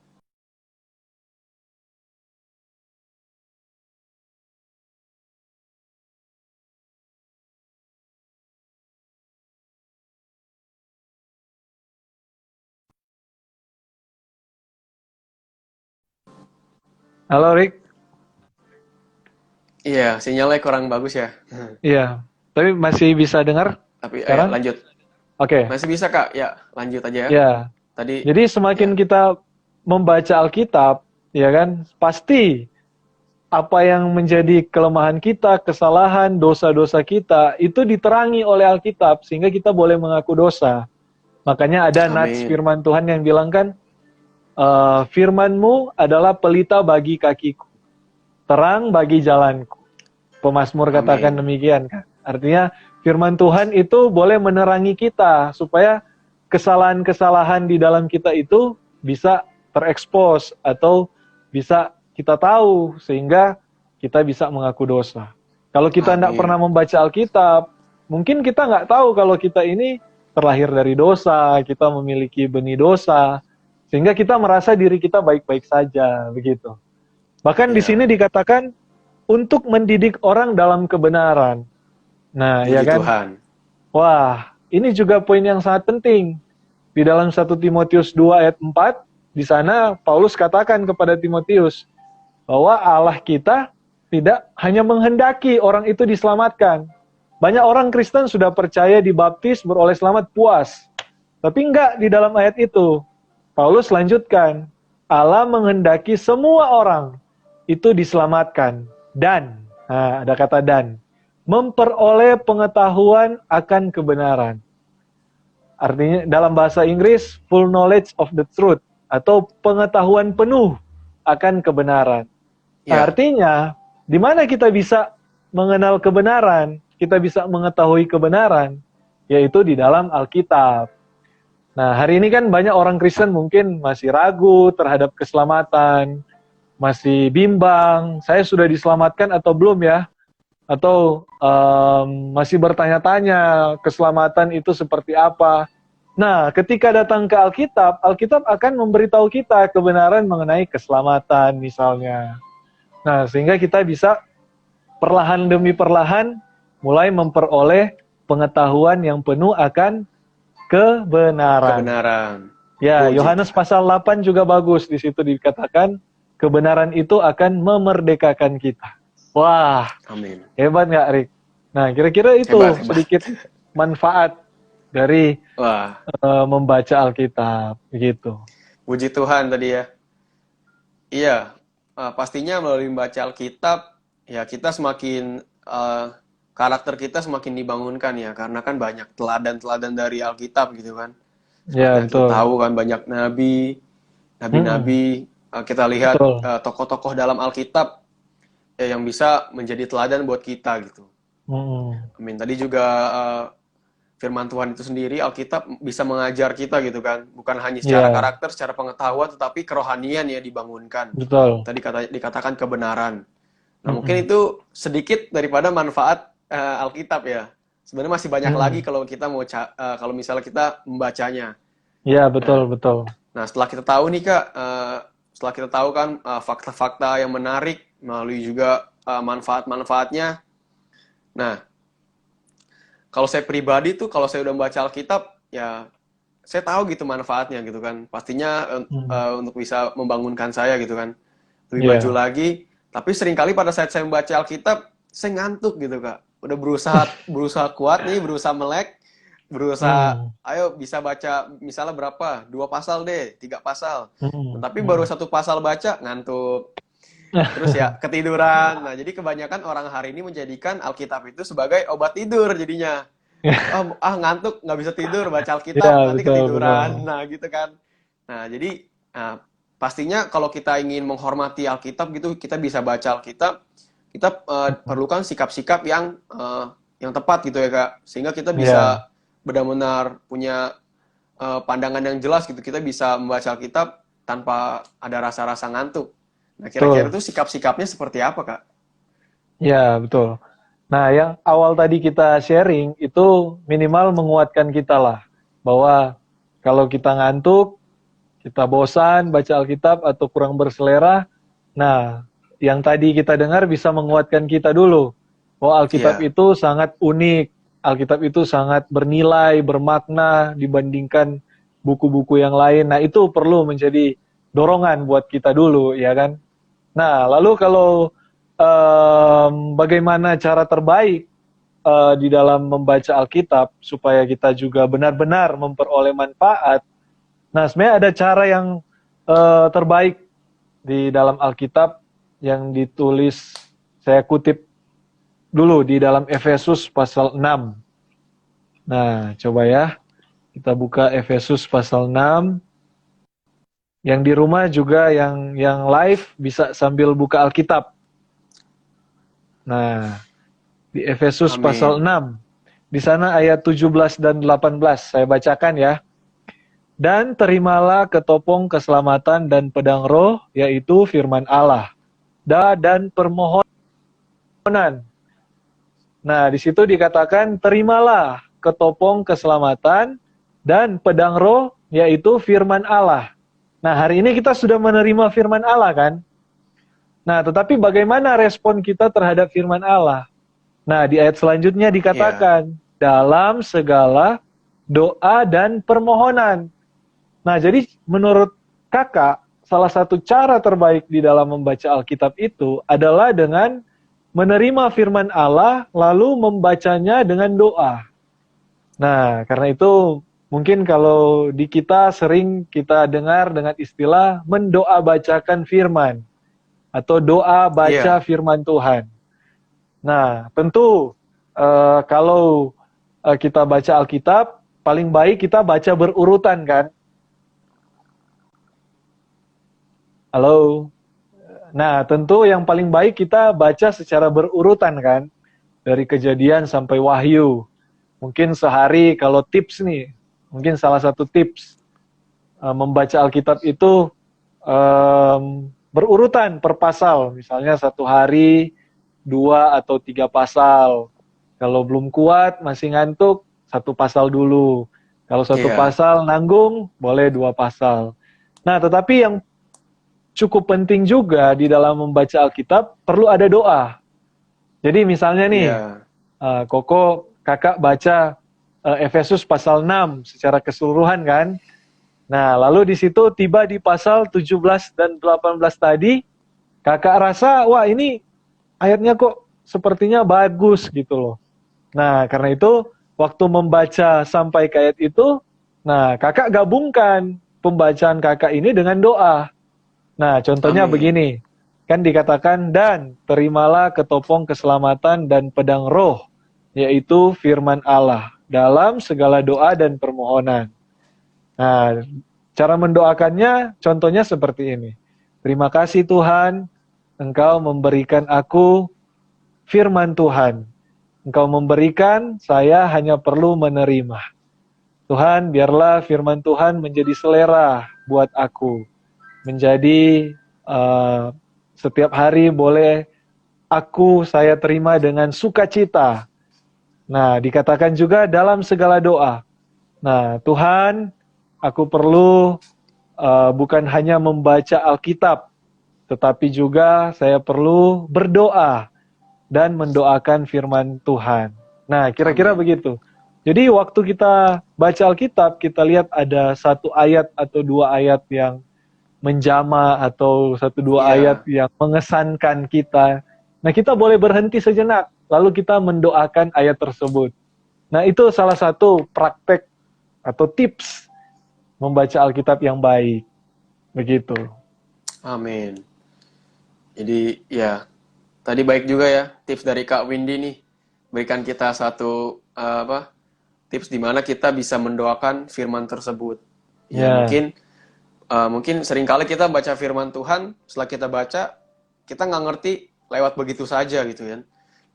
Halo Rick? Iya, sinyalnya kurang bagus ya. Iya, tapi masih bisa dengar Tapi sekarang? lanjut. Oke. Masih bisa Kak? Ya, lanjut aja ya. Ya, Tadi jadi semakin ya. kita membaca Alkitab, ya kan, pasti apa yang menjadi kelemahan kita, kesalahan, dosa-dosa kita, itu diterangi oleh Alkitab, sehingga kita boleh mengaku dosa. Makanya ada nats Amin. firman Tuhan yang bilang kan, firman-Mu adalah pelita bagi kakiku, terang bagi jalanku. Pemazmur katakan Amin. demikian kan. Artinya firman Tuhan itu boleh menerangi kita supaya kesalahan-kesalahan di dalam kita itu bisa terekspos atau bisa kita tahu sehingga kita bisa mengaku dosa. Kalau kita tidak Amin. pernah membaca Alkitab, mungkin kita nggak tahu kalau kita ini terlahir dari dosa, kita memiliki benih dosa, sehingga kita merasa diri kita baik-baik saja, begitu. Bahkan di Ya. sini dikatakan untuk mendidik orang dalam kebenaran. Nah, Puji ya kan? Tuhan. Wah, ini juga poin yang sangat penting. Di dalam 1 Timotius 2 ayat 4, di sana Paulus katakan kepada Timotius bahwa Allah kita tidak hanya menghendaki orang itu diselamatkan. Banyak orang Kristen sudah percaya dibaptis, beroleh selamat, puas. Tapi enggak di dalam ayat itu. Paulus lanjutkan, Allah menghendaki semua orang itu diselamatkan dan, nah, ada kata dan, memperoleh pengetahuan akan kebenaran. Artinya dalam bahasa Inggris, full knowledge of the truth, atau pengetahuan penuh akan kebenaran. Nah, Ya, artinya, di mana kita bisa mengenal kebenaran, kita bisa mengetahui kebenaran, yaitu di dalam Alkitab. Nah, hari ini kan banyak orang Kristen mungkin masih ragu terhadap keselamatan, masih bimbang, saya sudah diselamatkan atau belum ya? Atau masih bertanya-tanya keselamatan itu seperti apa? Nah, ketika datang ke Alkitab, Alkitab akan memberitahu kita kebenaran mengenai keselamatan misalnya. Nah, sehingga kita bisa perlahan demi perlahan mulai memperoleh pengetahuan yang penuh akan kebenaran. kebenaran. Ya, Puji Yohanes Tuhan. pasal 8 juga bagus. Di situ dikatakan kebenaran itu akan memerdekakan kita. Wah, Amin. hebat nggak, Rick? Nah, kira-kira itu Hebat, hebat. sedikit manfaat dari Wah, membaca Alkitab, begitu. puji Tuhan tadi ya. Iya, pastinya melalui membaca Alkitab, ya kita semakin karakter kita semakin dibangunkan ya, karena kan banyak teladan-teladan dari Alkitab gitu kan. Seperti Ya, yang kita betul. tahu kan banyak nabi, Mm-mm, nabi-nabi, kita lihat betul. tokoh-tokoh dalam Alkitab yang bisa menjadi teladan buat kita gitu. Mm-mm. Amin. Tadi juga firman Tuhan itu sendiri, Alkitab bisa mengajar kita gitu kan. Bukan hanya secara Ya, karakter, secara pengetahuan, tetapi kerohanian ya dibangunkan. betul. Tadi dikatakan kebenaran. Nah, mungkin Mm-mm, itu sedikit daripada manfaat Alkitab ya. Sebenarnya masih banyak lagi mm-mm. kalau kita mau kalau misalnya kita membacanya. Ya, Nah, betul, betul. nah setelah kita tahu nih Kak, setelah kita tahu kan fakta-fakta yang menarik melalui juga manfaat-manfaatnya. Nah, kalau saya pribadi tuh kalau saya udah membaca Alkitab ya saya tahu gitu manfaatnya gitu kan. Pastinya Mm. untuk bisa membangunkan saya gitu kan. Lebih maju Ya. lagi. Tapi seringkali pada saat saya membaca Alkitab, saya ngantuk gitu Kak. Udah berusaha kuat nih, berusaha melek, berusaha Mm. ayo bisa baca misalnya berapa? 2 pasal deh, 3 pasal. Mm. Tapi baru Mm. 1 pasal baca ngantuk. Terus ya ketiduran. Nah, jadi kebanyakan orang hari ini menjadikan Alkitab itu sebagai obat tidur jadinya. Ngantuk nggak bisa tidur baca Ya, Alkitab nanti betul, betul. ketiduran. Nah, gitu kan. Nah, jadi pastinya kalau kita ingin menghormati Alkitab gitu, kita bisa baca Alkitab, kita perlukan sikap-sikap yang tepat gitu ya Kak, sehingga kita Ya, bisa benar-benar punya pandangan yang jelas gitu. Kita bisa membaca Alkitab tanpa ada rasa-rasa ngantuk. Nah, kira-kira betul. itu sikap-sikapnya seperti apa Kak? Ya, betul. Nah, yang awal tadi kita sharing itu minimal menguatkan kita lah. Bahwa kalau kita ngantuk, kita bosan baca Alkitab atau kurang berselera, nah, yang tadi kita dengar bisa menguatkan kita dulu. Bahwa Alkitab Iya, itu sangat unik, Alkitab itu sangat bernilai, bermakna dibandingkan buku-buku yang lain. Nah, itu perlu menjadi dorongan buat kita dulu, ya kan? Nah, lalu kalau bagaimana cara terbaik di dalam membaca Alkitab supaya kita juga benar-benar memperoleh manfaat. Nah, sebenarnya ada cara yang terbaik di dalam Alkitab yang ditulis, saya kutip dulu di dalam Efesus pasal 6. Nah, coba ya, kita buka Efesus pasal 6. Yang di rumah juga yang live bisa sambil buka Alkitab. Nah, di Efesus pasal amin. 6. Di sana ayat 17 dan 18 saya bacakan ya. Dan terimalah ketopong keselamatan dan pedang roh, yaitu firman Allah. Dan permohonan. Nah, di situ dikatakan terimalah ketopong keselamatan dan pedang roh, yaitu firman Allah. Nah, hari ini kita sudah menerima firman Allah kan? Nah, tetapi bagaimana respon kita terhadap firman Allah? Nah, di ayat selanjutnya Iya, dikatakan, dalam segala doa dan permohonan. Nah, jadi menurut kakak, salah satu cara terbaik di dalam membaca Alkitab itu adalah dengan menerima firman Allah, lalu membacanya dengan doa. Nah, karena itu mungkin kalau di kita sering kita dengar dengan istilah mendoa bacakan firman atau doa baca Iya, firman Tuhan. Nah, tentu kalau kita baca Alkitab, paling baik kita baca berurutan kan? Halo? Nah, tentu yang paling baik kita baca secara berurutan kan? Dari Kejadian sampai Wahyu. Mungkin sehari kalau tips nih, mungkin salah satu tips membaca Alkitab itu berurutan per pasal. Misalnya satu hari 2 atau 3 pasal. Kalau belum kuat, masih ngantuk, 1 pasal dulu. Kalau satu iya, pasal nanggung, boleh 2 pasal. Nah, tetapi yang cukup penting juga di dalam membaca Alkitab, perlu ada doa. Jadi misalnya nih, iya. Koko, kakak baca Efesus pasal 6 secara keseluruhan kan. Nah, lalu di situ tiba di pasal 17 dan 18 tadi, kakak rasa, wah ini ayatnya kok sepertinya bagus gitu loh. Nah, karena itu waktu membaca sampai ke ayat itu, nah kakak gabungkan pembacaan kakak ini dengan doa. Nah, contohnya Amin. begini, kan dikatakan, dan terimalah ketopong keselamatan dan pedang roh, yaitu firman Allah, dalam segala doa dan permohonan. Nah, cara mendoakannya contohnya seperti ini. Terima kasih Tuhan, Engkau memberikan aku firman Tuhan. Engkau memberikan, saya hanya perlu menerima. Tuhan, biarlah firman Tuhan menjadi selera buat aku. Menjadi setiap hari boleh saya terima dengan sukacita. Nah, dikatakan juga dalam segala doa. Nah, Tuhan, aku perlu bukan hanya membaca Alkitab, tetapi juga saya perlu berdoa dan mendoakan firman Tuhan. Nah, kira-kira Amin. begitu. Jadi waktu kita baca Alkitab, kita lihat ada 1 ayat atau 2 ayat yang menjama atau 1 2 ayat Iya, yang mengesankan kita. Nah, kita boleh berhenti sejenak, lalu kita mendoakan ayat tersebut. Nah, itu salah satu praktek atau tips membaca Alkitab yang baik. Begitu. amin. Jadi ya, tadi baik juga ya tips dari Kak Windy nih. Berikan kita satu tips di mana kita bisa mendoakan firman tersebut. Ya Ya. mungkin seringkali kita baca firman Tuhan, setelah kita baca kita nggak ngerti lewat begitu saja gitu kan.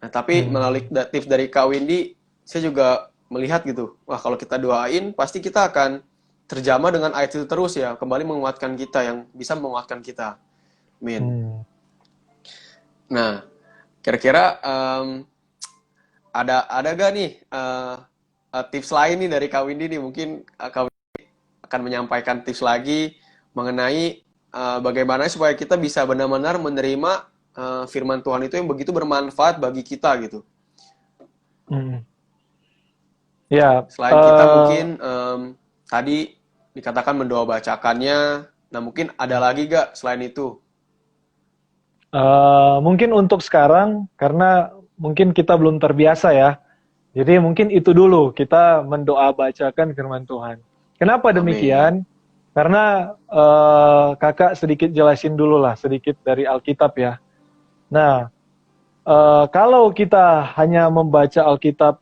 Nah tapi melalui Hmm. tips dari Kak Windy, saya juga melihat gitu, wah kalau kita doain pasti kita akan terjamah dengan ayat itu terus ya, kembali menguatkan kita yang bisa menguatkan kita. Amin. Hmm. Nah, kira-kira ada gak nih tips lain nih dari Kak Windy nih? Mungkin Kak Windy akan menyampaikan tips lagi mengenai bagaimana supaya kita bisa benar-benar menerima firman Tuhan itu yang begitu bermanfaat bagi kita gitu. Hmm. Ya, Selain kita mungkin tadi dikatakan mendoa bacakannya, nah mungkin ada lagi gak selain itu? mungkin untuk sekarang, karena mungkin kita belum terbiasa ya. Jadi mungkin itu dulu, kita mendoa bacakan firman Tuhan. Kenapa Amin. demikian? Karena kakak sedikit jelasin dulu lah, sedikit dari Alkitab ya. Nah, kalau kita hanya membaca Alkitab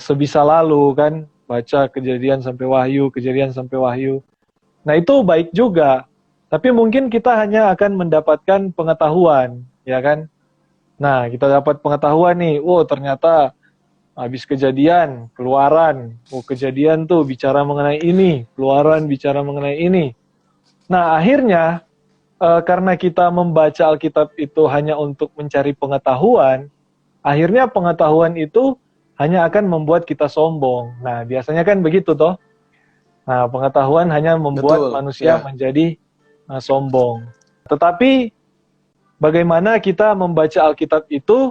sebisa lalu kan, baca kejadian sampai wahyu, kejadian sampai wahyu. Nah itu baik juga, tapi mungkin kita hanya akan mendapatkan pengetahuan, ya kan? Nah kita dapat pengetahuan nih, oh ternyata habis kejadian, keluaran, oh kejadian tuh bicara mengenai ini, keluaran bicara mengenai ini. Nah akhirnya karena kita membaca Alkitab itu hanya untuk mencari pengetahuan, akhirnya pengetahuan itu hanya akan membuat kita sombong. Nah biasanya kan begitu toh. Nah pengetahuan hanya membuat Betul, manusia ya. menjadi sombong. Tetapi bagaimana kita membaca Alkitab itu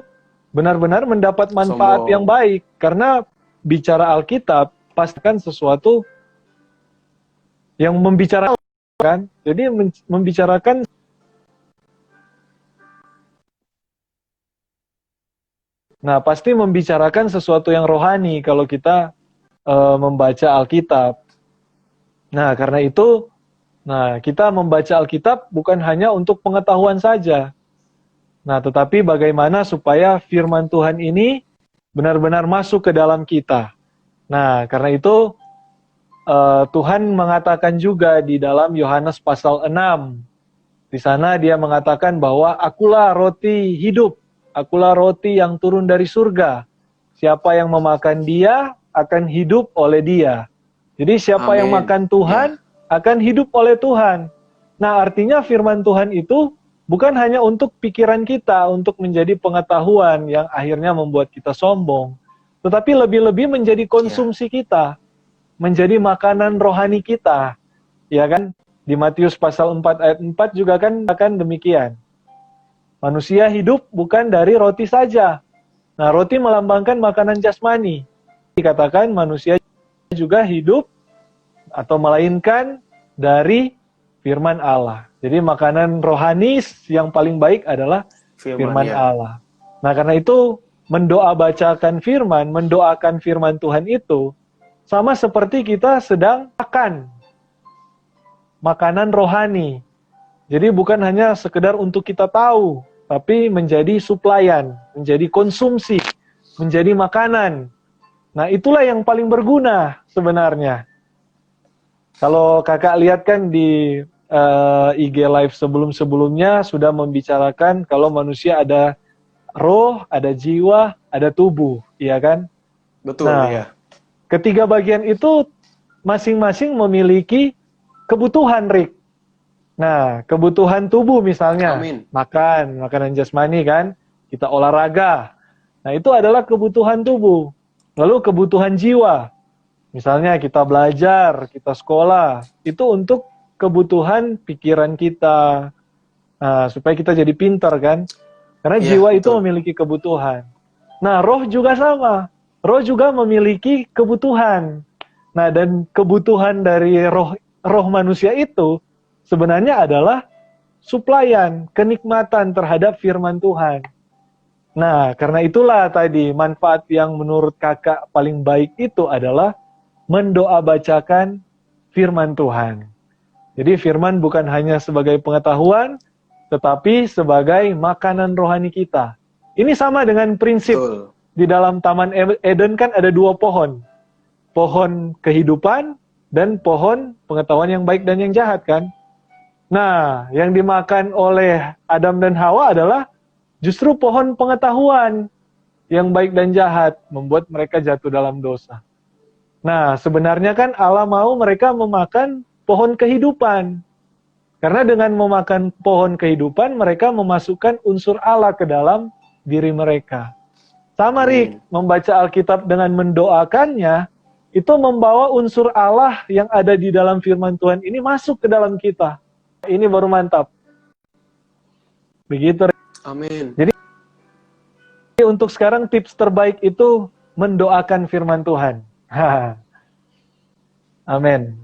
benar-benar mendapat manfaat yang Sombong. baik. Karena bicara Alkitab pastikan sesuatu yang membicarakan. Jadi membicarakan, nah pasti membicarakan sesuatu yang rohani kalau kita membaca Alkitab. Nah, karena itu, kita membaca Alkitab bukan hanya untuk pengetahuan saja. Nah, tetapi bagaimana supaya firman Tuhan ini benar-benar masuk ke dalam kita. Nah, karena itu Tuhan mengatakan juga di dalam Yohanes pasal 6. Di sana dia mengatakan bahwa akulah roti hidup, akulah roti yang turun dari surga. Siapa yang memakan dia akan hidup oleh dia. Jadi siapa yang Amin. makan Tuhan akan hidup oleh Tuhan. Nah, artinya firman Tuhan itu bukan hanya untuk pikiran kita, untuk menjadi pengetahuan yang akhirnya membuat kita sombong, tetapi lebih-lebih menjadi konsumsi kita, menjadi makanan rohani kita. Ya kan? Di Matius pasal 4 ayat 4 juga kan akan demikian. Manusia hidup bukan dari roti saja. Nah, roti melambangkan makanan jasmani. Dikatakan manusia juga hidup atau melainkan dari firman Allah. Jadi makanan rohani yang paling baik adalah firman Allah. Nah, karena itu mendoakan firman Tuhan itu sama seperti kita sedang makan makanan rohani. Jadi bukan hanya sekedar untuk kita tahu, tapi menjadi suplaian, menjadi konsumsi, menjadi makanan. Nah, itulah yang paling berguna sebenarnya. Kalau kakak lihat kan di IG Live sebelum-sebelumnya sudah membicarakan kalau manusia ada roh, ada jiwa, ada tubuh, iya kan? Betul, nah, ya. Ketiga bagian itu masing-masing memiliki kebutuhan, Rick. Nah, kebutuhan tubuh misalnya, makan, makanan jasmani kan, kita olahraga. Nah, itu adalah kebutuhan tubuh. Lalu kebutuhan jiwa, misalnya kita belajar, kita sekolah, itu untuk kebutuhan pikiran kita. Nah, supaya kita jadi pintar kan. Karena jiwa itu memiliki kebutuhan. Nah, roh juga sama. Roh juga memiliki kebutuhan. Nah, dan kebutuhan dari roh manusia itu sebenarnya adalah suplaian, kenikmatan terhadap firman Tuhan. Nah, karena itulah tadi manfaat yang menurut kakak paling baik itu adalah mendoabacakan firman Tuhan. Jadi firman bukan hanya sebagai pengetahuan, tetapi sebagai makanan rohani kita. Ini sama dengan prinsip di dalam Taman Eden kan ada dua pohon. Pohon kehidupan dan pohon pengetahuan yang baik dan yang jahat kan. Nah, yang dimakan oleh Adam dan Hawa adalah justru pohon pengetahuan yang baik dan jahat, membuat mereka jatuh dalam dosa. Nah, sebenarnya kan Allah mau mereka memakan pohon kehidupan. Karena dengan memakan pohon kehidupan, mereka memasukkan unsur Allah ke dalam diri mereka. Sama, Rick, membaca Alkitab dengan mendoakannya, itu membawa unsur Allah yang ada di dalam firman Tuhan ini masuk ke dalam kita. Ini baru mantap. Begitu. Amin. Jadi untuk sekarang tips terbaik itu mendoakan firman Tuhan. Amin.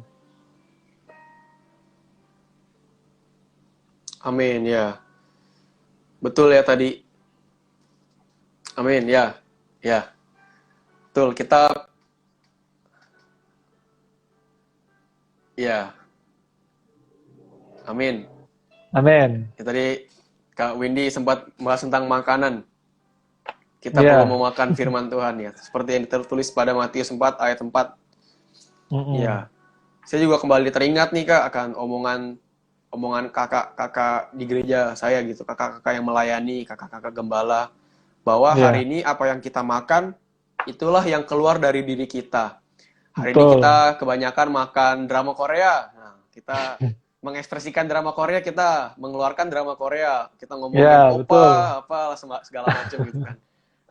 Amin, ya. Betul ya tadi. Amin, ya. Ya. Betul, kita ya. Amin. Amin. Ya, tadi Kak Windy sempat membahas tentang makanan. Kita perlu memakan firman Tuhan ya. Seperti yang tertulis pada Matius 4 ayat 4. Ya. Saya juga kembali teringat nih Kak akan omongan kakak-kakak di gereja saya gitu. Kakak-kakak yang melayani, kakak-kakak gembala. Bahwa hari ini apa yang kita makan, itulah yang keluar dari diri kita. Hari ini kita kebanyakan makan drama Korea. Nah, kita mengekspresikan drama Korea, kita mengeluarkan drama Korea. Kita ngomongin apa segala macam gitu kan.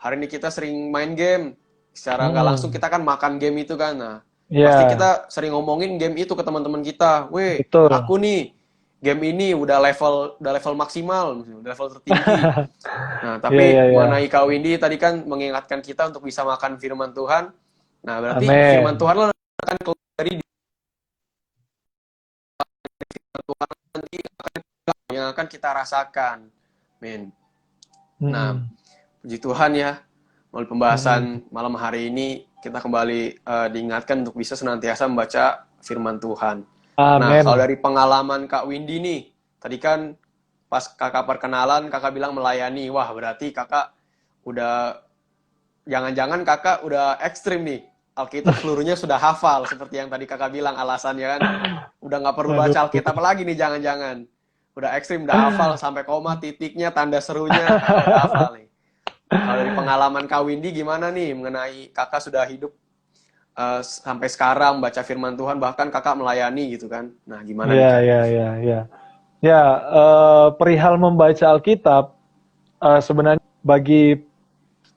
Hari ini kita sering main game. Secara nggak langsung kita kan makan game itu kan. Nah, pasti kita sering ngomongin game itu ke teman-teman kita. Weh, aku nih game ini udah level maksimal, udah level tertinggi. Nah, tapi mengenai Kak Windy tadi kan mengingatkan kita untuk bisa makan firman Tuhan. Nah, berarti firman Tuhan akan keluar dari firman Tuhan nanti yang akan kita rasakan. Amin. Nah, puji Tuhan ya. melalui Mm-mm. pembahasan malam hari ini kita kembali diingatkan untuk bisa senantiasa membaca firman Tuhan. Nah, kalau Amin. dari pengalaman Kak Windy nih, tadi kan pas kakak perkenalan kakak bilang melayani. Wah, berarti kakak udah, jangan-jangan kakak udah ekstrim nih. Alkitab seluruhnya sudah hafal, seperti yang tadi kakak bilang alasannya kan. Udah nggak perlu Aduh. baca Alkitab lagi nih, jangan-jangan. Udah ekstrim, udah hafal sampai koma, titiknya, tanda serunya, kakak udah hafal nih. Kalau dari pengalaman Kak Windy gimana nih mengenai kakak sudah hidup sampai sekarang baca firman Tuhan, bahkan kakak melayani gitu kan. Nah, gimana nih Ya, Kak? ya, ya, ya. Ya, perihal membaca Alkitab, sebenarnya bagi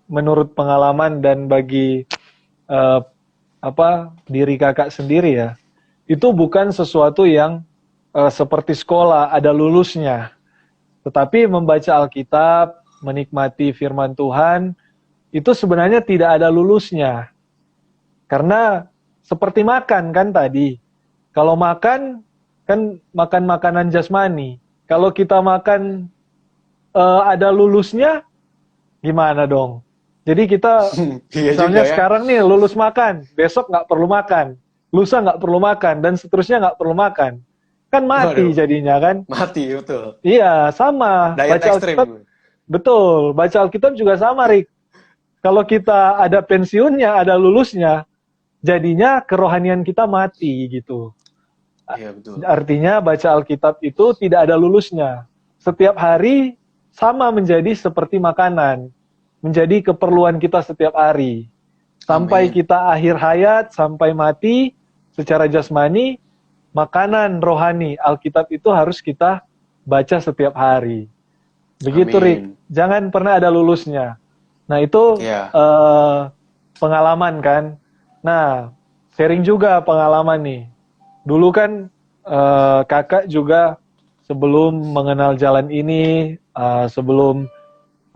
menurut pengalaman dan bagi eh, diri kakak sendiri ya, itu bukan sesuatu yang seperti sekolah ada lulusnya. Tetapi membaca Alkitab, menikmati firman Tuhan, itu sebenarnya tidak ada lulusnya. Karena seperti makan kan tadi. Kalau makan, kan makan makanan jasmani. Kalau kita makan ada lulusnya, gimana dong? Jadi kita, Iya juga misalnya ya. sekarang nih lulus makan, besok nggak perlu makan, lusa nggak perlu makan, dan seterusnya nggak perlu makan. Kan mati Waduh, jadinya kan? mati betul. Iya, sama. Diet Baca Alkitab, ekstrim. betul. Baca Alkitab juga sama, Rik. Kalau kita ada pensiunnya, ada lulusnya, jadinya kerohanian kita mati gitu. Iya betul. Artinya baca Alkitab itu tidak ada lulusnya. Setiap hari sama menjadi seperti makanan, menjadi keperluan kita setiap hari. Sampai Amin. kita akhir hayat, sampai mati secara jasmani, makanan rohani Alkitab itu harus kita baca setiap hari. Begitu, Rick. Amin. Jangan pernah ada lulusnya. Nah, itu Ya. pengalaman kan. Nah, sharing juga pengalaman nih. Dulu kan kakak juga sebelum mengenal jalan ini, sebelum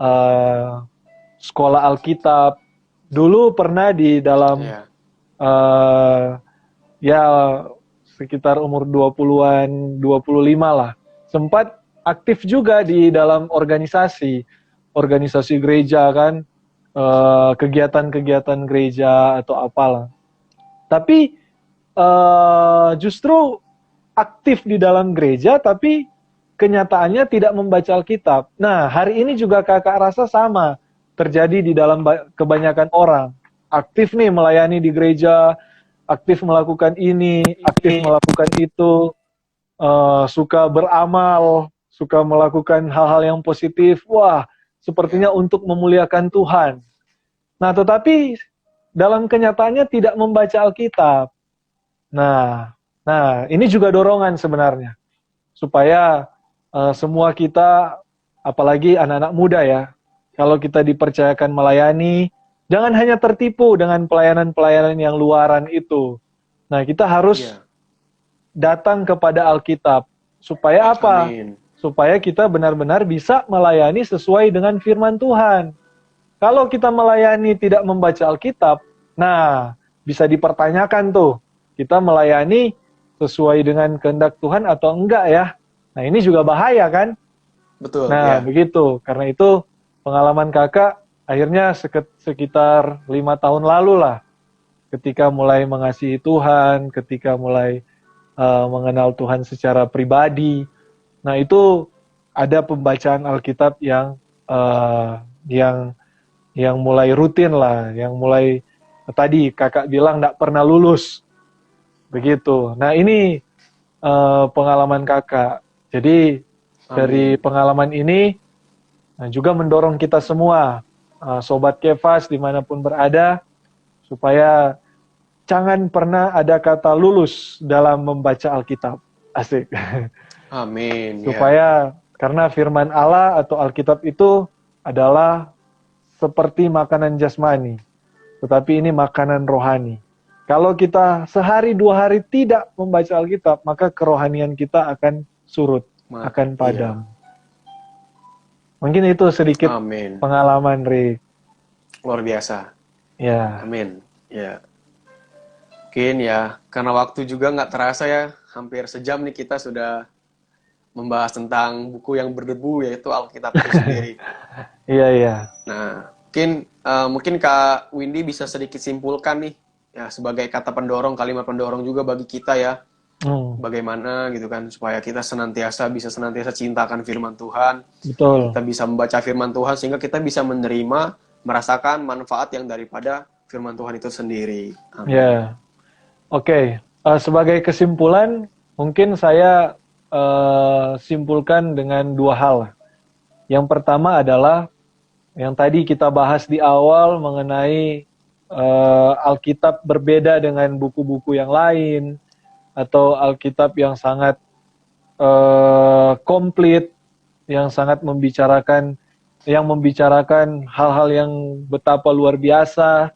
eh, sekolah Alkitab, dulu pernah di dalam Ya. eh, ya sekitar umur 20-an, 25 lah. Sempat aktif juga di dalam organisasi, organisasi gereja kan, kegiatan-kegiatan gereja atau apalah. Tapi justru aktif di dalam gereja, tapi kenyataannya tidak membaca Alkitab. Nah, hari ini juga kakak rasa sama terjadi di dalam kebanyakan orang. Aktif nih melayani di gereja, aktif melakukan ini, aktif melakukan itu, suka beramal, suka melakukan hal-hal yang positif. Wah, sepertinya Ya. untuk memuliakan Tuhan. Nah, tetapi dalam kenyataannya tidak membaca Alkitab. Nah, ini juga dorongan sebenarnya supaya semua kita, apalagi anak-anak muda ya, kalau kita dipercayakan melayani, jangan hanya tertipu dengan pelayanan-pelayanan yang luaran itu. Nah, kita harus Iya. datang kepada Alkitab. Supaya apa? Amin. Supaya kita benar-benar bisa melayani sesuai dengan firman Tuhan. Kalau kita melayani tidak membaca Alkitab, nah, bisa dipertanyakan tuh, kita melayani sesuai dengan kehendak Tuhan atau enggak ya? Nah, ini juga bahaya kan? Betul, Nah, ya. begitu. Karena itu pengalaman kakak akhirnya sekitar 5 tahun lalu lah, ketika mulai mengasihi Tuhan, ketika mulai mengenal Tuhan secara pribadi. Nah, itu ada pembacaan Alkitab yang mulai rutin lah, yang mulai tadi kakak bilang tidak pernah lulus, begitu. Nah, ini pengalaman kakak. Jadi dari Amin. pengalaman ini juga mendorong kita semua, sobat Kefas dimanapun berada, supaya jangan pernah ada kata lulus dalam membaca Alkitab. Asik. Amin. Ya. Supaya karena firman Allah atau Alkitab itu adalah seperti makanan jasmani, tetapi ini makanan rohani. Kalau kita sehari 2 hari tidak membaca Alkitab, maka kerohanian kita akan surut, akan Iya. padam. Mungkin itu sedikit Amin. pengalaman, Rick. Luar biasa. Ya, Amin. Ya. Mungkin ya, karena waktu juga nggak terasa ya, hampir sejam nih kita sudah membahas tentang buku yang berdebu, yaitu Alkitab itu sendiri. iya, iya. Nah, Mungkin Kak Windy bisa sedikit simpulkan nih ya sebagai kata pendorong, kalimat pendorong juga bagi kita ya. Hmm, Bagaimana gitu kan supaya kita senantiasa cintakan firman Tuhan. betul. Kita bisa membaca firman Tuhan sehingga kita bisa menerima, merasakan manfaat yang daripada firman Tuhan itu sendiri. Amin. Ya, oke. Sebagai kesimpulan, mungkin saya simpulkan dengan dua hal. Yang pertama adalah yang tadi kita bahas di awal mengenai Alkitab berbeda dengan buku-buku yang lain, atau Alkitab yang sangat komplit, yang sangat membicarakan hal-hal yang betapa luar biasa.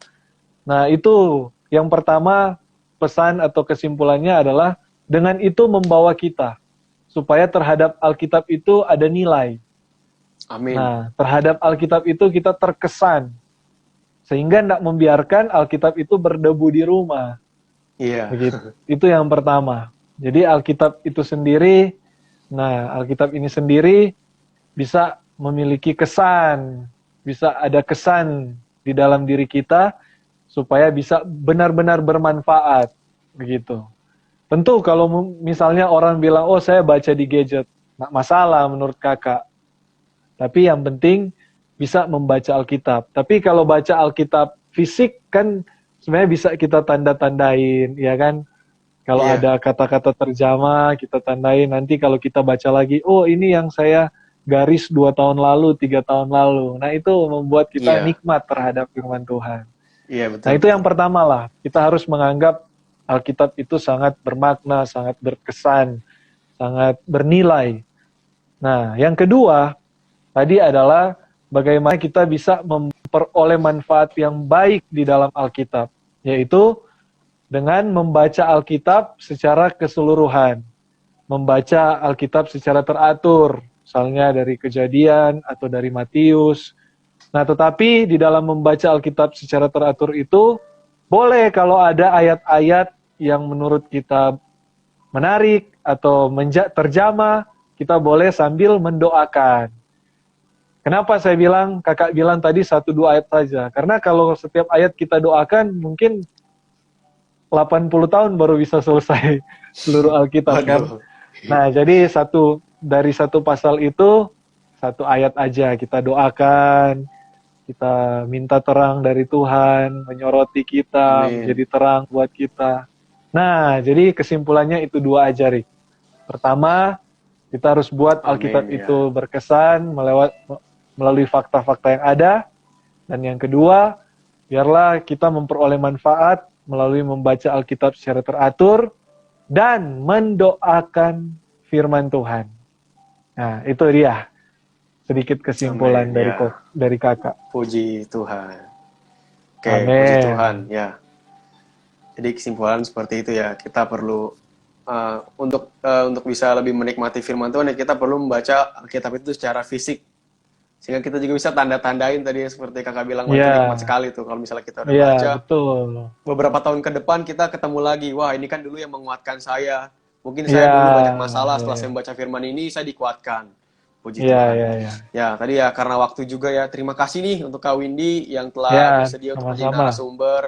Nah, itu yang pertama, pesan atau kesimpulannya adalah dengan itu membawa kita supaya terhadap Alkitab itu ada nilai. Amin. Nah, terhadap Alkitab itu kita terkesan sehingga tidak membiarkan Alkitab itu berdebu di rumah. Iya. Begitu. Itu yang pertama. Jadi Alkitab itu sendiri, nah Alkitab ini sendiri bisa memiliki kesan, bisa ada kesan di dalam diri kita supaya bisa benar-benar bermanfaat, begitu. Tentu kalau misalnya orang bilang, oh saya baca di gadget, nggak masalah menurut kakak. Tapi yang penting bisa membaca Alkitab. Tapi kalau baca Alkitab fisik kan sebenarnya bisa kita tanda-tandain, ya kan? Kalau Iya. ada kata-kata terjemah, kita tandain. Nanti kalau kita baca lagi, oh ini yang saya garis 2 tahun lalu, 3 tahun lalu. Nah itu membuat kita Iya. nikmat terhadap firman Tuhan. Iya, Nah betul itu yang betul. pertama lah. Kita harus menganggap Alkitab itu sangat bermakna, sangat berkesan, sangat bernilai. Nah yang kedua, tadi adalah bagaimana kita bisa memperoleh manfaat yang baik di dalam Alkitab. Yaitu dengan membaca Alkitab secara keseluruhan, membaca Alkitab secara teratur, misalnya dari Kejadian atau dari Matius. Nah, tetapi di dalam membaca Alkitab secara teratur itu, boleh kalau ada ayat-ayat yang menurut kita menarik atau terjamah, kita boleh sambil mendoakan. Kenapa saya bilang, kakak bilang tadi 1-2 ayat saja? Karena kalau setiap ayat kita doakan, mungkin 80 tahun baru bisa selesai seluruh Alkitab kan. Waduh. Nah, jadi dari satu pasal itu, 1 ayat aja kita doakan, kita minta terang dari Tuhan, menyoroti kita, Amin. menjadi terang buat kita. Nah, jadi kesimpulannya itu 2 aja, Rik. Pertama, kita harus buat Alkitab Amin itu ya. berkesan melalui fakta-fakta yang ada. Dan yang kedua, biarlah kita memperoleh manfaat melalui membaca Alkitab secara teratur dan mendoakan firman Tuhan. Nah, itu dia sedikit kesimpulan Amin ya. dari kakak. Puji Tuhan. Oke, puji Tuhan Amin. ya. Jadi kesimpulan seperti itu ya. Kita perlu untuk bisa lebih menikmati firman Tuhan ya kita perlu membaca Alkitab itu secara fisik. Sehingga kita juga bisa tanda-tandain tadi seperti kakak bilang, wah itu nikmat Ya, sekali tuh kalau misalnya kita udah ya baca. betul. Beberapa tahun ke depan kita ketemu lagi, wah ini kan dulu yang menguatkan saya. Mungkin saya Ya, dulu banyak masalah, setelah saya ya, membaca firman ini saya dikuatkan. Puji ya, Tuhan. ya, ya. Ya, tadi ya karena waktu juga ya, terima kasih nih untuk Kak Windy yang telah Ya, bersedia untuk menjadi sama-sama. narasumber,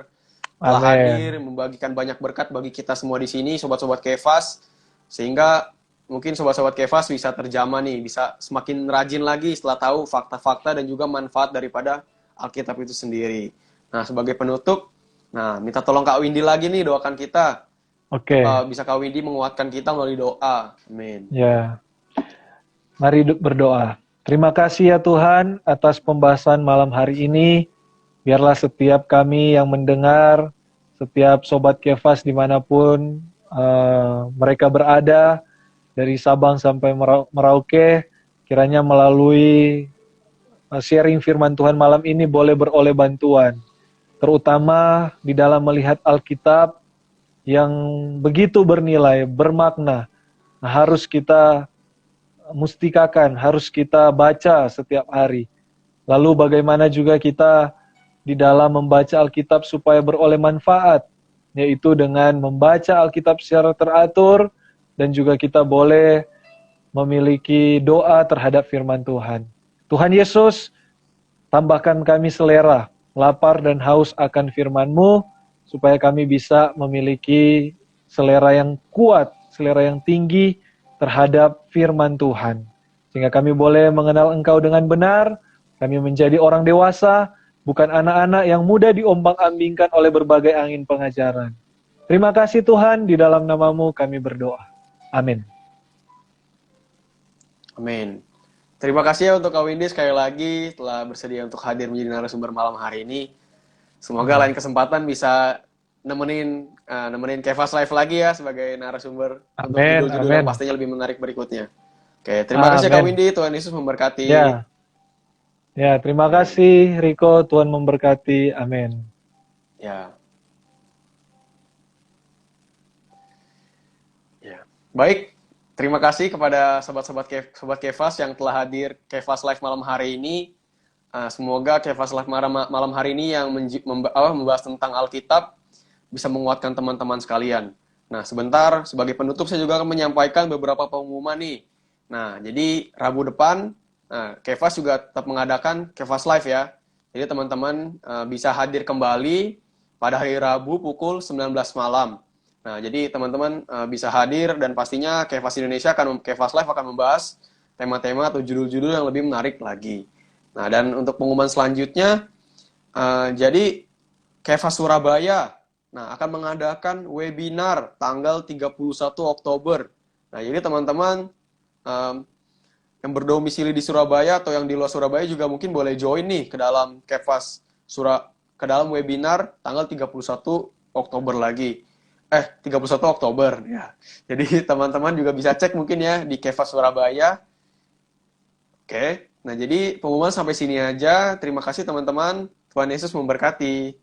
telah hadir, Amin. membagikan banyak berkat bagi kita semua di sini, sobat-sobat Kefas, sehingga mungkin sobat-sobat Kefas bisa terjamah nih, bisa semakin rajin lagi setelah tahu fakta-fakta dan juga manfaat daripada Alkitab itu sendiri. Nah, sebagai penutup, nah minta tolong Kak Windy lagi nih doakan kita. Oke, Bisa Kak Windy menguatkan kita melalui doa. Amin. ya. Mari berdoa. Terima kasih ya Tuhan atas pembahasan malam hari ini. Biarlah setiap kami yang mendengar, setiap sobat Kefas dimanapun mereka berada, dari Sabang sampai Merauke, kiranya melalui sharing firman Tuhan malam ini boleh beroleh bantuan. Terutama di dalam melihat Alkitab yang begitu bernilai, bermakna. Nah, harus kita mustikakan, harus kita baca setiap hari. Lalu bagaimana juga kita di dalam membaca Alkitab supaya beroleh manfaat, yaitu dengan membaca Alkitab secara teratur, dan juga kita boleh memiliki doa terhadap firman Tuhan. Tuhan Yesus Tambahkan kami selera, lapar dan haus akan firman-Mu, supaya kami bisa memiliki selera yang kuat, selera yang tinggi terhadap firman Tuhan. Sehingga kami boleh mengenal Engkau dengan benar, kami menjadi orang dewasa, bukan anak-anak yang mudah diombang-ambingkan oleh berbagai angin pengajaran. Terima kasih Tuhan, di dalam nama-Mu kami berdoa. Amin. Amin. Terima kasih ya untuk Kak Windy sekali lagi telah bersedia untuk hadir menjadi narasumber malam hari ini. Semoga lain kesempatan bisa nemenin Kevas Live lagi ya sebagai narasumber untuk Amin, judul-judul yang amin. pastinya lebih menarik berikutnya. Oke, terima kasih Kak Amin. Windy, Tuhan Yesus memberkati. Ya, terima kasih Riko, Tuhan memberkati. Amin. Ya. Ya. Baik, terima kasih kepada sobat Kevas yang telah hadir Kevas Live malam hari ini. Semoga Kevas Live malam hari ini yang membahas tentang Alkitab bisa menguatkan teman-teman sekalian. Nah, sebentar sebagai penutup saya juga akan menyampaikan beberapa pengumuman nih. Nah, jadi Rabu depan Kevas juga tetap mengadakan Kevas Live ya. Jadi teman-teman bisa hadir kembali pada hari Rabu pukul 19 malam. Nah, jadi teman-teman bisa hadir dan pastinya Kevas Live akan membahas tema-tema atau judul-judul yang lebih menarik lagi. Nah, dan untuk pengumuman selanjutnya, jadi Kevas Surabaya akan mengadakan webinar tanggal 31 Oktober. Nah, jadi teman-teman yang berdomisili di Surabaya atau yang di luar Surabaya juga mungkin boleh join nih ke dalam ke dalam webinar tanggal 31 Oktober lagi. 31 Oktober ya. Jadi teman-teman juga bisa cek mungkin ya di Kevas Surabaya. Oke. Nah, jadi pengumuman sampai sini aja. Terima kasih teman-teman. Tuhan Yesus memberkati.